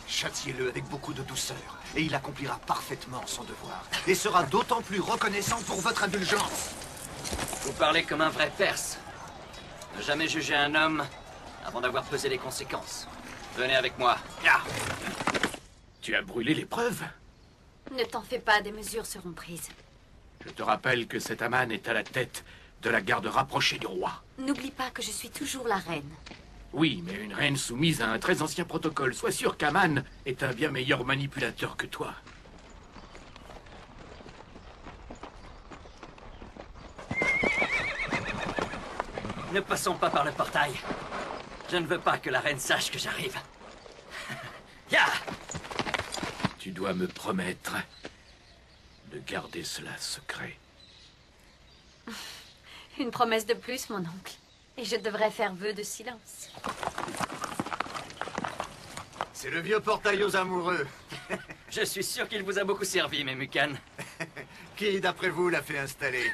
Châtiez-le avec beaucoup de douceur, et il accomplira parfaitement son devoir. Et sera d'autant plus reconnaissant pour votre indulgence. Vous parlez comme un vrai Perse. Ne jamais juger un homme avant d'avoir pesé les conséquences. Venez avec moi. Ah. Tu as brûlé les preuves? Ne t'en fais pas, des mesures seront prises. Je te rappelle que cet Aman est à la tête de la garde rapprochée du roi. N'oublie pas que je suis toujours la reine. Oui, mais une reine soumise à un très ancien protocole. Sois sûr qu'Aman est un bien meilleur manipulateur que toi. Ne passons pas par le portail. Je ne veux pas que la reine sache que j'arrive. Ya! Tu dois me promettre de garder cela secret. Une promesse de plus, mon oncle. Et je devrais faire vœu de silence. C'est le vieux portail aux amoureux. Je suis sûr qu'il vous a beaucoup servi, Memucan. Qui, d'après vous, l'a fait installer?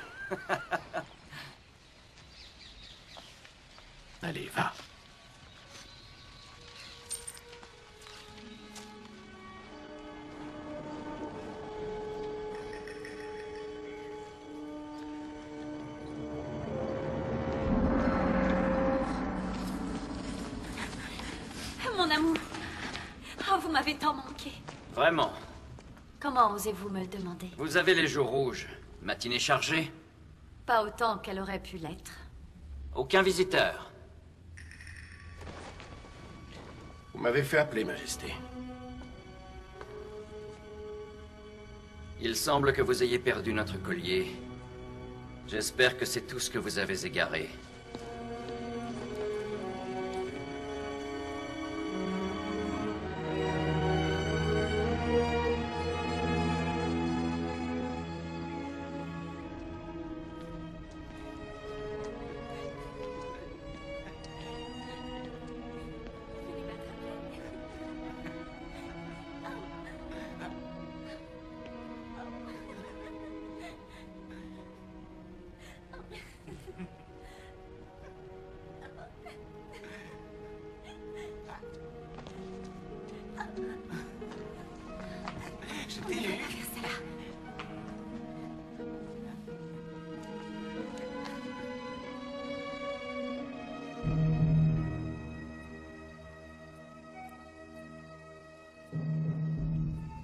Allez, va. Mon amour. Oh, vous m'avez tant manqué. Vraiment. Comment osez-vous me le demander? Vous avez les jours rouges. Matinée chargée? Pas autant qu'elle aurait pu l'être. Aucun visiteur. Vous m'avez fait appeler, Majesté. Il semble que vous ayez perdu notre collier. J'espère que c'est tout ce que vous avez égaré. Je t'ai eu.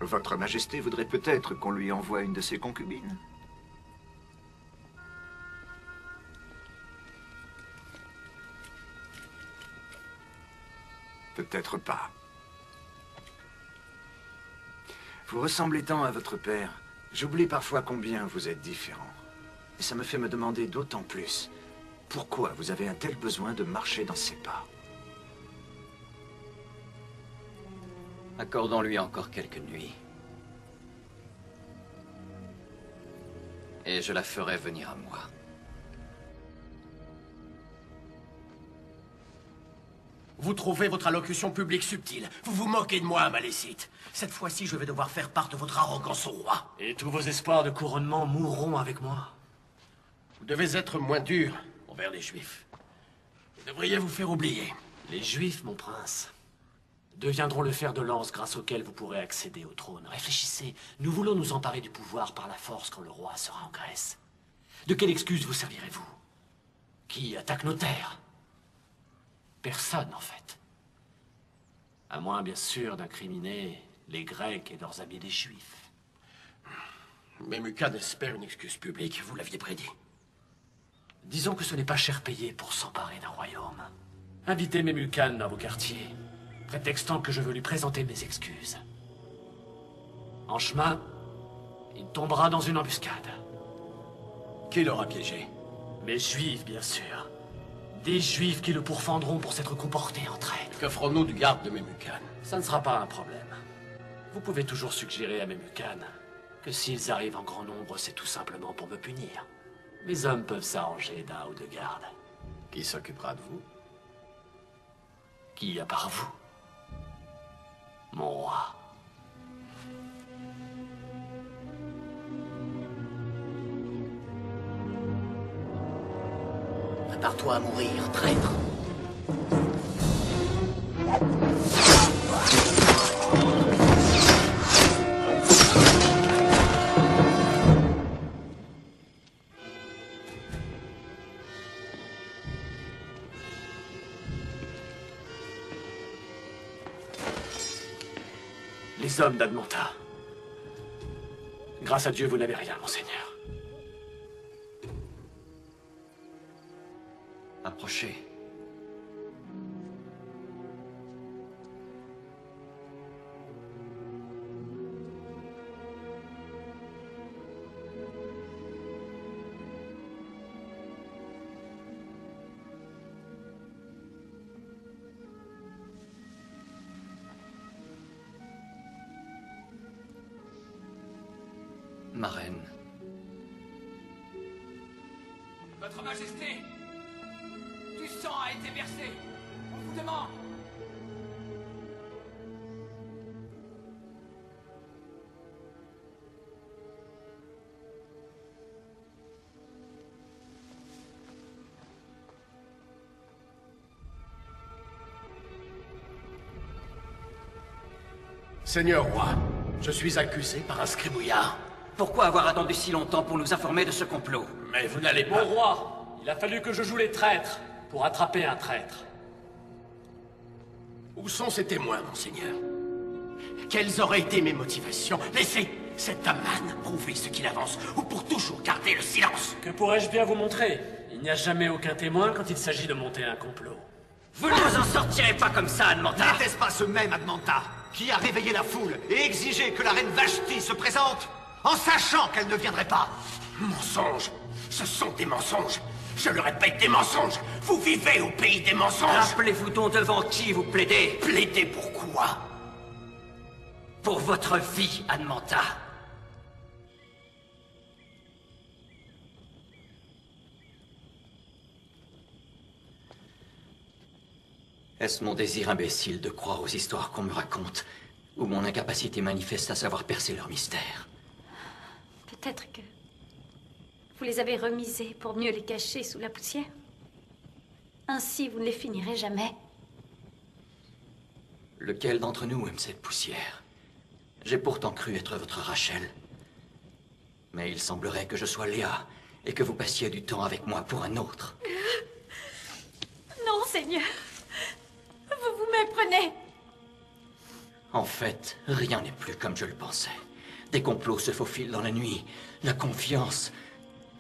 Votre Majesté voudrait peut-être qu'on lui envoie une de ses concubines? Peut-être pas. Vous ressemblez tant à votre père. J'oublie parfois combien vous êtes différents. Et ça me fait me demander d'autant plus pourquoi vous avez un tel besoin de marcher dans ses pas. Accordons-lui encore quelques nuits. Et je la ferai venir à moi. Vous trouvez votre allocution publique subtile. Vous vous moquez de moi, Malécite. Cette fois-ci, je vais devoir faire part de votre arrogance au roi. Et tous vos espoirs de couronnement mourront avec moi. Vous devez être moins dur envers les Juifs. Vous devriez vous faire oublier. Les Juifs, mon prince, deviendront le fer de lance grâce auquel vous pourrez accéder au trône. Réfléchissez, nous voulons nous emparer du pouvoir par la force quand le roi sera en Grèce. De quelle excuse vous servirez-vous? Qui attaque nos terres? Personne, en fait. À moins, bien sûr, d'incriminer les Grecs et leurs amis les Juifs. Memucan espère une excuse publique, vous l'aviez prédit. Disons que ce n'est pas cher payé pour s'emparer d'un royaume. Invitez Memucan dans vos quartiers, prétextant que je veux lui présenter mes excuses. En chemin, il tombera dans une embuscade. Qui l'aura piégé? Mes Juifs, bien sûr. Des Juifs qui le pourfendront pour s'être comportés en traître. Que ferons-nous du garde de Memucan? Ça ne sera pas un problème. Vous pouvez toujours suggérer à Memucan que s'ils arrivent en grand nombre, c'est tout simplement pour me punir. Mes hommes peuvent s'arranger d'un ou deux gardes. Qui s'occupera de vous? Qui, à part vous? Mon roi. Prépare-toi à mourir, traître. Les hommes d'Admonta. Grâce à Dieu, vous n'avez rien, monseigneur. Approchez. Ma reine. Votre Majesté, du sang a été versé. On vous demande. Seigneur roi, je suis accusé par un scribouillard. Pourquoi avoir attendu si longtemps pour nous informer de ce complot? Mais vous n'allez Mon pas... roi, il a fallu que je joue les traîtres pour attraper un traître. Où sont ces témoins, monseigneur? Quelles auraient été mes motivations? Laissez cet Aman prouver ce qu'il avance, ou pour toujours garder le silence. Que pourrais-je bien vous montrer? Il n'y a jamais aucun témoin quand il s'agit de monter un complot. Vous ne vous en sortirez pas comme ça, Admanta! N'était-ce pas ce même Admanta qui a réveillé la foule et exigé que la reine Vashti se présente, en sachant qu'elle ne viendrait pas? Mensonges! Ce sont des mensonges! Je le répète, des mensonges! Vous vivez au pays des mensonges! Rappelez-vous donc devant qui vous plaidez. Plaidez pourquoi? Pour votre vie, Admanta. Est-ce mon désir imbécile de croire aux histoires qu'on me raconte, ou mon incapacité manifeste à savoir percer leur mystère? Peut-être que vous les avez remisés pour mieux les cacher sous la poussière. Ainsi, vous ne les finirez jamais. Lequel d'entre nous aime cette poussière? J'ai pourtant cru être votre Rachel. Mais il semblerait que je sois Léa, et que vous passiez du temps avec moi pour un autre. Non, Seigneur. Vous vous méprenez. En fait, rien n'est plus comme je le pensais. Des complots se faufilent dans la nuit. La confiance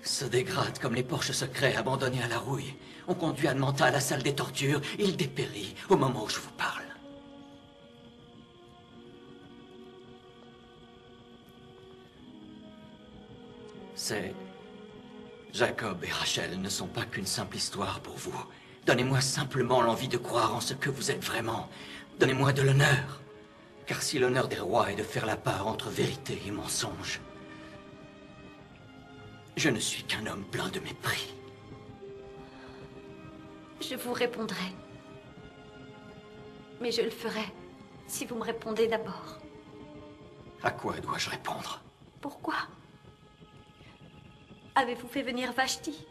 se dégrade comme les porches secrets abandonnés à la rouille. On conduit Admanta à la salle des tortures. Il dépérit au moment où je vous parle. C'est... Jacob et Rachel ne sont pas qu'une simple histoire pour vous. Donnez-moi simplement l'envie de croire en ce que vous êtes vraiment. Donnez-moi de l'honneur. Car si l'honneur des rois est de faire la part entre vérité et mensonge, je ne suis qu'un homme plein de mépris. Je vous répondrai. Mais je le ferai si vous me répondez d'abord. À quoi dois-je répondre? Pourquoi avez-vous fait venir Vashti?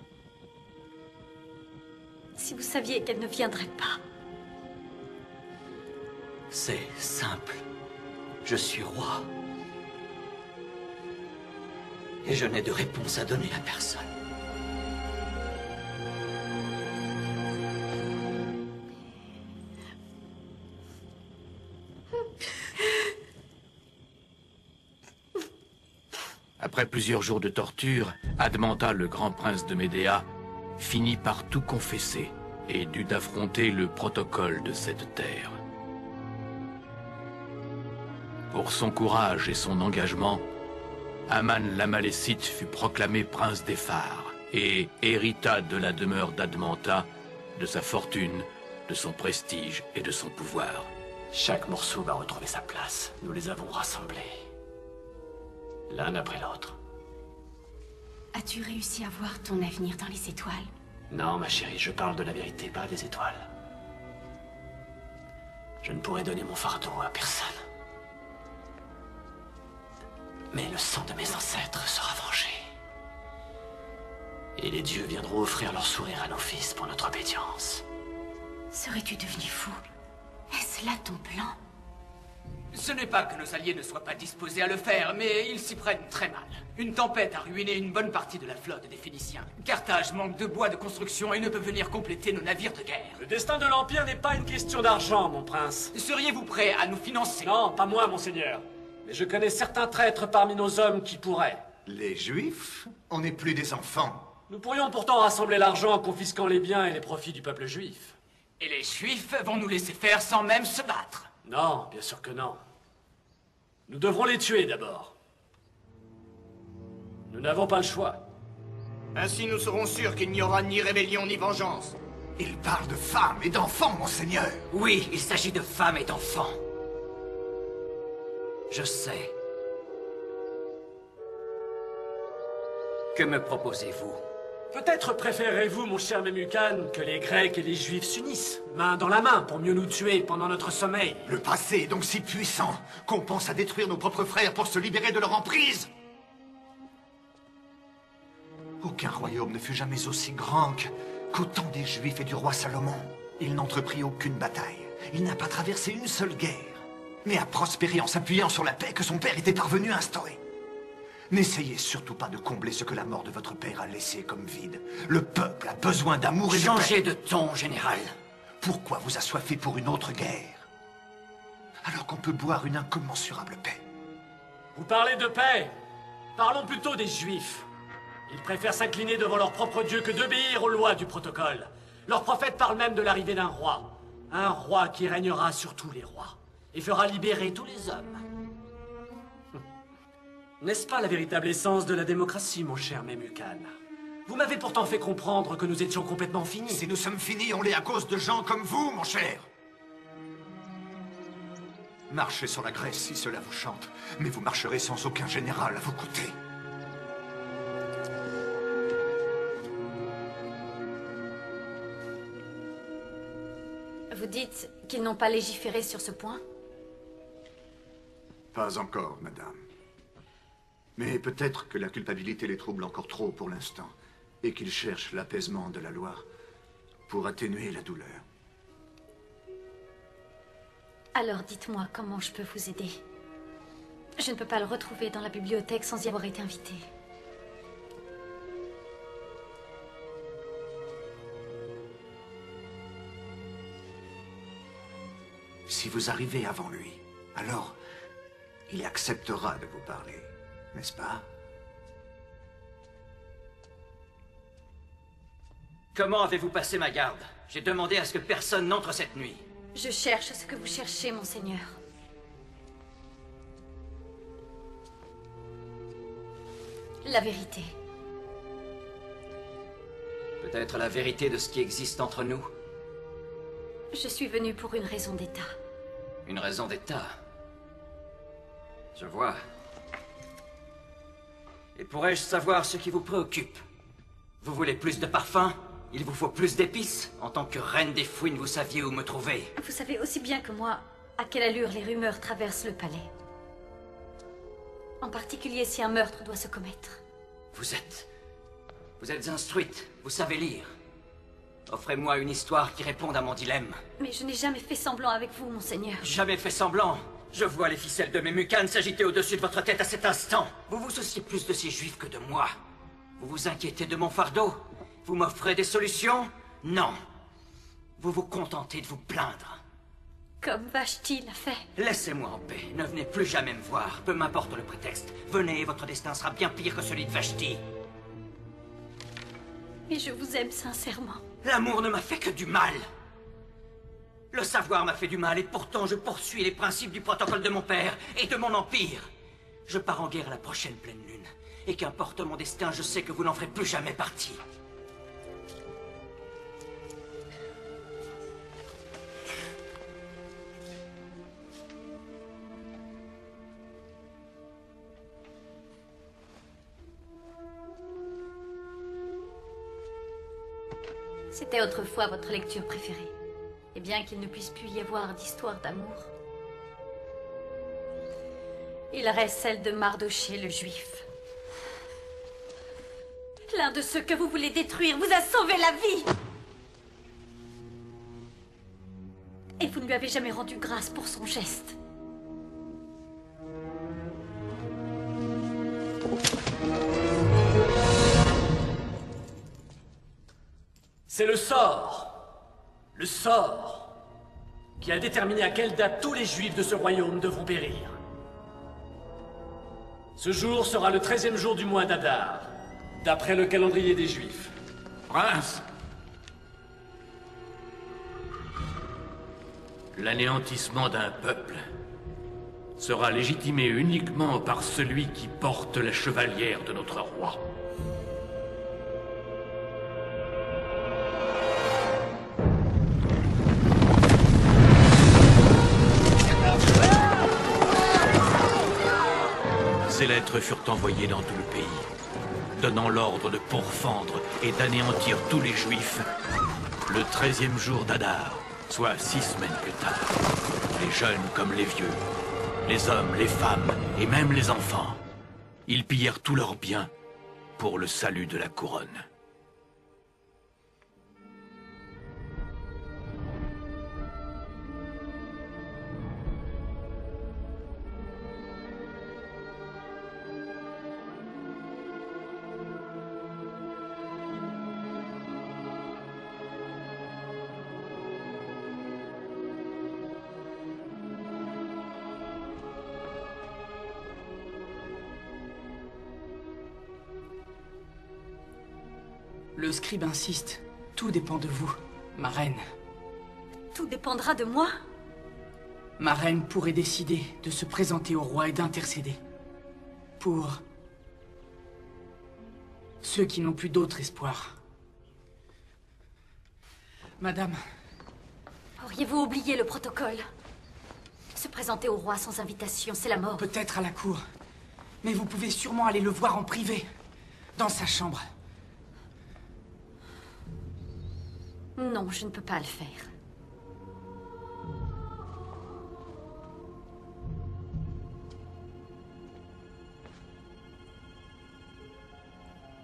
Si vous saviez qu'elle ne viendrait pas. C'est simple. Je suis roi. Et je n'ai de réponse à donner à personne. Après plusieurs jours de torture, Admanta, le grand prince de Médéa, finit par tout confesser et dut affronter le protocole de cette terre. Pour son courage et son engagement, Aman l'Amalécite fut proclamé prince des phares et hérita de la demeure d'Admanta, de sa fortune, de son prestige et de son pouvoir. Chaque morceau va retrouver sa place. Nous les avons rassemblés. L'un après l'autre. As-tu réussi à voir ton avenir dans les étoiles? Non, ma chérie, je parle de la vérité, pas des étoiles. Je ne pourrai donner mon fardeau à personne. Mais le sang de mes ancêtres sera vengé. Et les dieux viendront offrir leur sourire à nos fils pour notre obédience. Serais-tu devenu fou? Est-ce là ton plan? Ce n'est pas que nos alliés ne soient pas disposés à le faire, mais ils s'y prennent très mal. Une tempête a ruiné une bonne partie de la flotte des Phéniciens. Carthage manque de bois de construction et ne peut venir compléter nos navires de guerre. Le destin de l'Empire n'est pas une question d'argent, mon prince. Seriez-vous prêt à nous financer? Non, pas moi, monseigneur. Mais je connais certains traîtres parmi nos hommes qui pourraient. Les Juifs? On n'est plus des enfants. Nous pourrions pourtant rassembler l'argent en confisquant les biens et les profits du peuple juif. Et les Juifs vont nous laisser faire sans même se battre? Non, bien sûr que non. Nous devrons les tuer d'abord. Nous n'avons pas le choix. Ainsi nous serons sûrs qu'il n'y aura ni rébellion ni vengeance. Il parle de femmes et d'enfants, monseigneur. Oui, il s'agit de femmes et d'enfants. Je sais. Que me proposez-vous? Peut-être préférez-vous, mon cher Memucan, que les Grecs et les Juifs s'unissent, main dans la main, pour mieux nous tuer pendant notre sommeil. Le passé est donc si puissant qu'on pense à détruire nos propres frères pour se libérer de leur emprise. Aucun royaume ne fut jamais aussi grand qu'au temps des Juifs et du roi Salomon. Il n'entreprit aucune bataille. Il n'a pas traversé une seule guerre, mais a prospéré en s'appuyant sur la paix que son père était parvenu à instaurer. N'essayez surtout pas de combler ce que la mort de votre père a laissé comme vide. Le peuple a besoin d'amour et de paix. Changez de ton, général. Pourquoi vous assoiffer pour une autre guerre, alors qu'on peut boire une incommensurable paix? Vous parlez de paix. Parlons plutôt des Juifs. Ils préfèrent s'incliner devant leur propre Dieu que d'obéir aux lois du protocole. Leur prophète parle même de l'arrivée d'un roi. Un roi qui régnera sur tous les rois et fera libérer tous les hommes. N'est-ce pas la véritable essence de la démocratie, mon cher Memucan? Vous m'avez pourtant fait comprendre que nous étions complètement finis. Si nous sommes finis, on l'est à cause de gens comme vous, mon cher. Marchez sur la Grèce si cela vous chante, mais vous marcherez sans aucun général à vos côtés. Vous dites qu'ils n'ont pas légiféré sur ce point? Pas encore, madame. Mais peut-être que la culpabilité les trouble encore trop pour l'instant, et qu'ils cherchent l'apaisement de la loi pour atténuer la douleur. Alors dites-moi comment je peux vous aider. Je ne peux pas le retrouver dans la bibliothèque sans y avoir été invité. Si vous arrivez avant lui, alors il acceptera de vous parler, n'est-ce pas? Comment avez-vous passé ma garde? J'ai demandé à ce que personne n'entre cette nuit. Je cherche ce que vous cherchez, monseigneur. La vérité. Peut-être la vérité de ce qui existe entre nous. Je suis venue pour une raison d'État. Une raison d'État. Je vois. Et pourrais-je savoir ce qui vous préoccupe? Vous voulez plus de parfum? Il vous faut plus d'épices? En tant que reine des fouines, vous saviez où me trouver. Vous savez aussi bien que moi à quelle allure les rumeurs traversent le palais. En particulier si un meurtre doit se commettre. Vous êtes instruite, vous savez lire. Offrez-moi une histoire qui réponde à mon dilemme. Mais je n'ai jamais fait semblant avec vous, monseigneur. Jamais fait semblant. Je vois les ficelles de Memucan s'agiter au-dessus de votre tête à cet instant. Vous vous souciez plus de ces juifs que de moi. Vous vous inquiétez de mon fardeau. Vous m'offrez des solutions? Non. Vous vous contentez de vous plaindre. Comme Vashti l'a fait. Laissez-moi en paix. Ne venez plus jamais me voir. Peu m'importe le prétexte. Venez et votre destin sera bien pire que celui de Vashti. Mais je vous aime sincèrement. L'amour ne m'a fait que du mal. Le savoir m'a fait du mal et pourtant je poursuis les principes du protocole de mon père et de mon empire. Je pars en guerre à la prochaine pleine lune. Et qu'importe mon destin, je sais que vous n'en ferez plus jamais partie. C'était autrefois votre lecture préférée. Et bien qu'il ne puisse plus y avoir d'histoire d'amour, il reste celle de Mardochée le Juif. L'un de ceux que vous voulez détruire vous a sauvé la vie. Et vous ne lui avez jamais rendu grâce pour son geste. C'est le sort qui a déterminé à quelle date tous les Juifs de ce royaume devront périr. Ce jour sera le 13e jour du mois d'Adar, d'après le calendrier des Juifs. Prince, l'anéantissement d'un peuple sera légitimé uniquement par celui qui porte la chevalière de notre roi. Ces lettres furent envoyées dans tout le pays. donnant l'ordre de pourfendre et d'anéantir tous les Juifs, le 13e jour d'Adar, soit 6 semaines plus tard, les jeunes comme les vieux, les hommes, les femmes et même les enfants, ils pillèrent tous leurs biens pour le salut de la couronne. Le scribe insiste. Tout dépend de vous, ma reine. Tout dépendra de moi. Ma reine pourrait décider de se présenter au roi et d'intercéder. Pour ceux qui n'ont plus d'autre espoir. Madame. Auriez-vous oublié le protocole? Se présenter au roi sans invitation, c'est la mort. Peut-être à la cour. Mais vous pouvez sûrement aller le voir en privé. Dans sa chambre. Non, je ne peux pas le faire.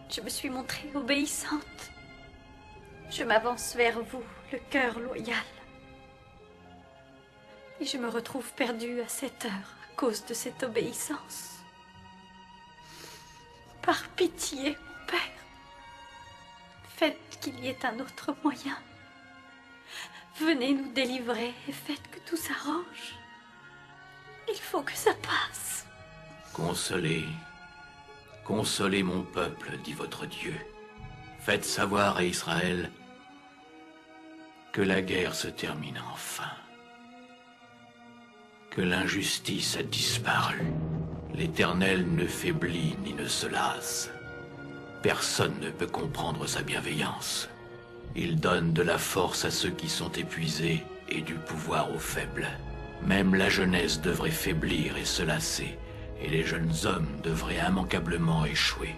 Je me suis montrée obéissante. Je m'avance vers vous, le cœur loyal. Et je me retrouve perdue à cette heure à cause de cette obéissance. Par pitié, mon père. Faites qu'il y ait un autre moyen. Venez nous délivrer et faites que tout s'arrange. Il faut que ça passe. Consolez, consolez mon peuple, dit votre Dieu. Faites savoir à Israël que la guerre se termine enfin. Que l'injustice a disparu. L'Éternel ne faiblit ni ne se lasse. Personne ne peut comprendre sa bienveillance. Il donne de la force à ceux qui sont épuisés et du pouvoir aux faibles. Même la jeunesse devrait faiblir et se lasser, et les jeunes hommes devraient immanquablement échouer.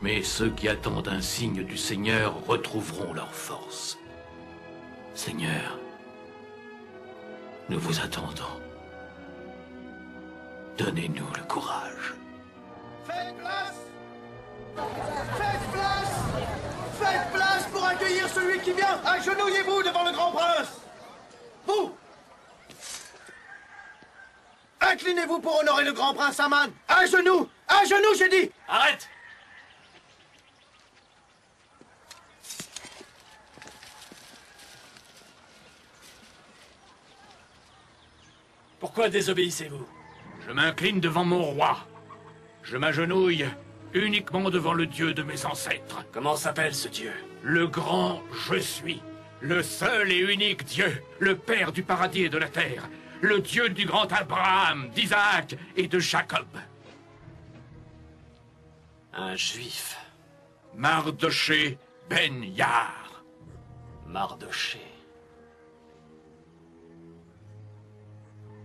Mais ceux qui attendent un signe du Seigneur retrouveront leur force. Seigneur, nous vous attendons. Donnez-nous le courage. Faites place! Faites place! Faites place pour accueillir celui qui vient! Agenouillez-vous devant le grand prince! Vous! Inclinez-vous pour honorer le grand prince Aman! À genoux! À genoux, j'ai dit! Arrête! Pourquoi désobéissez-vous? Je m'incline devant mon roi. Je m'agenouille uniquement devant le Dieu de mes ancêtres. Comment s'appelle ce Dieu? Le grand je suis. Le seul et unique Dieu. Le Père du paradis et de la terre. Le Dieu du grand Abraham, d'Isaac et de Jacob. Un juif. Mardoché Ben Yar. Mardoché.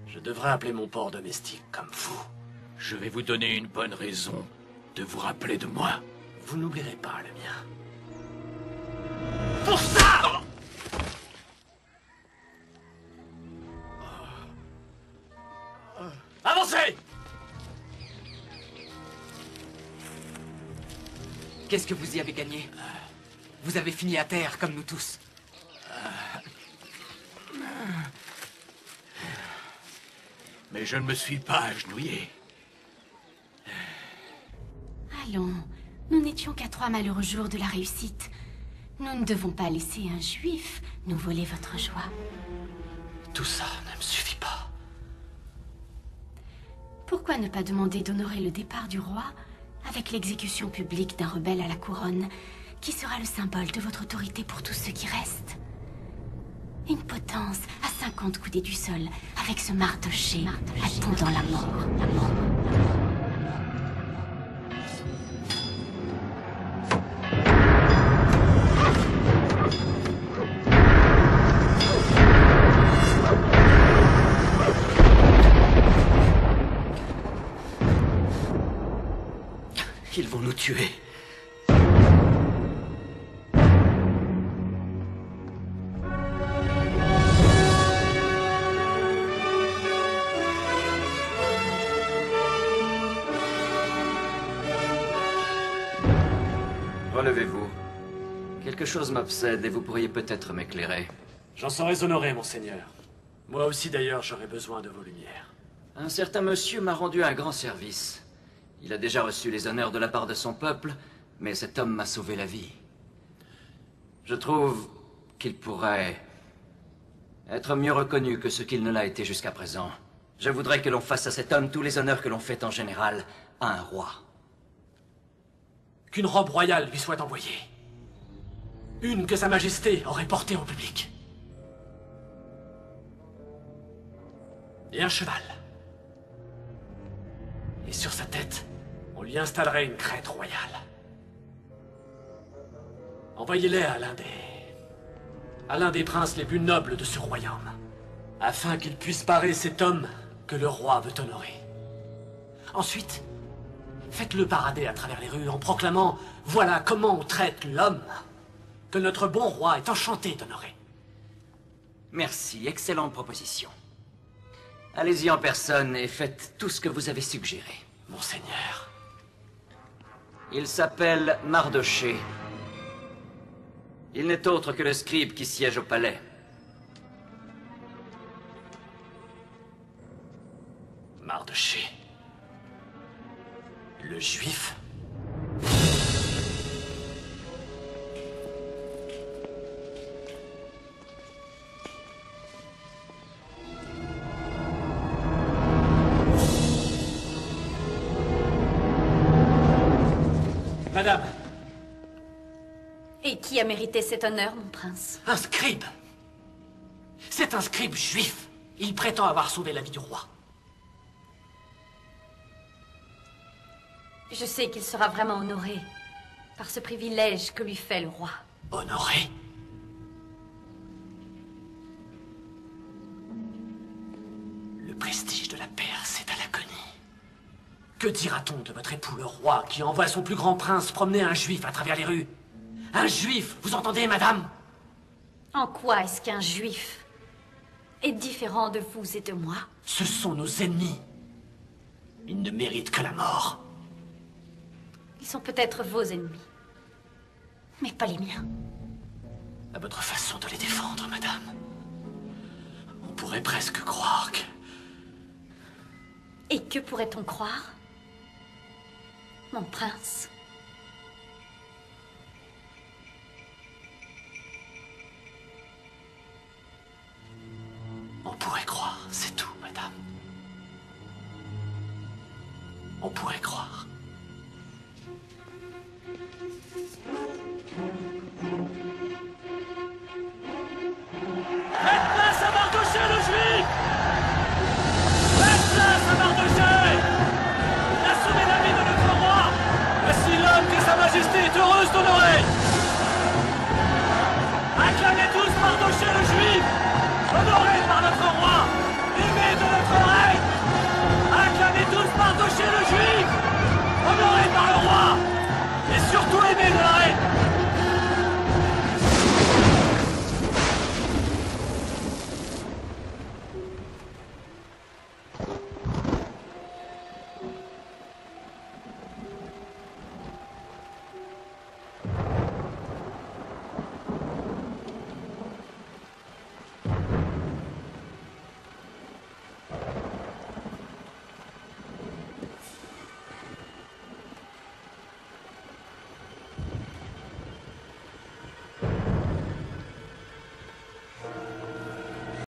Je devrais appeler mon porc domestique comme vous. Je vais vous donner une bonne raison de vous rappeler de moi. Vous n'oublierez pas le mien. Pour ça! Avancez! Qu'est-ce que vous y avez gagné? Vous avez fini à terre, comme nous tous. Mais je ne me suis pas agenouillé. Allons, nous n'étions qu'à 3 malheureux jours de la réussite. Nous ne devons pas laisser un juif nous voler votre joie. Tout ça ne me suffit pas. Pourquoi ne pas demander d'honorer le départ du roi avec l'exécution publique d'un rebelle à la couronne, qui sera le symbole de votre autorité pour tous ceux qui restent? Une potence à 50 coudées du sol, avec ce Mardoché attendant la mort. Ils vont nous tuer. Relevez-vous. Quelque chose m'obsède et vous pourriez peut-être m'éclairer. J'en serais honoré, monseigneur. Moi aussi, d'ailleurs, j'aurais besoin de vos lumières. Un certain monsieur m'a rendu un grand service. Il a déjà reçu les honneurs de la part de son peuple, mais cet homme m'a sauvé la vie. Je trouve qu'il pourrait être mieux reconnu que ce qu'il ne l'a été jusqu'à présent. Je voudrais que l'on fasse à cet homme tous les honneurs que l'on fait en général à un roi. Qu'une robe royale lui soit envoyée. Une que Sa Majesté aurait portée au public. Et un cheval. Et sur sa tête, on lui installerait une crête royale. Envoyez-les à l'un des princes les plus nobles de ce royaume, afin qu'il puisse parer cet homme que le roi veut honorer. Ensuite, faites-le parader à travers les rues en proclamant « Voilà comment on traite l'homme que notre bon roi est enchanté d'honorer. » Merci, excellente proposition. Allez-y en personne et faites tout ce que vous avez suggéré. Monseigneur. Il s'appelle Mardoché. Il n'est autre que le scribe qui siège au palais. Mardoché. Le juif. Madame. Et qui a mérité cet honneur, mon prince? Un scribe. C'est un scribe juif. Il prétend avoir sauvé la vie du roi. Je sais qu'il sera vraiment honoré par ce privilège que lui fait le roi. Honoré? Le prestige de la Perse est à l'agonie. Que dira-t-on de votre époux le roi qui envoie son plus grand prince promener un juif à travers les rues? Un juif, vous entendez, madame? En quoi est-ce qu'un juif est différent de vous et de moi? Ce sont nos ennemis. Ils ne méritent que la mort. Ils sont peut-être vos ennemis, mais pas les miens. À votre façon de les défendre, madame, on pourrait presque croire que... Et que pourrait-on croire, mon prince? On pourrait croire, c'est tout, madame. On pourrait croire.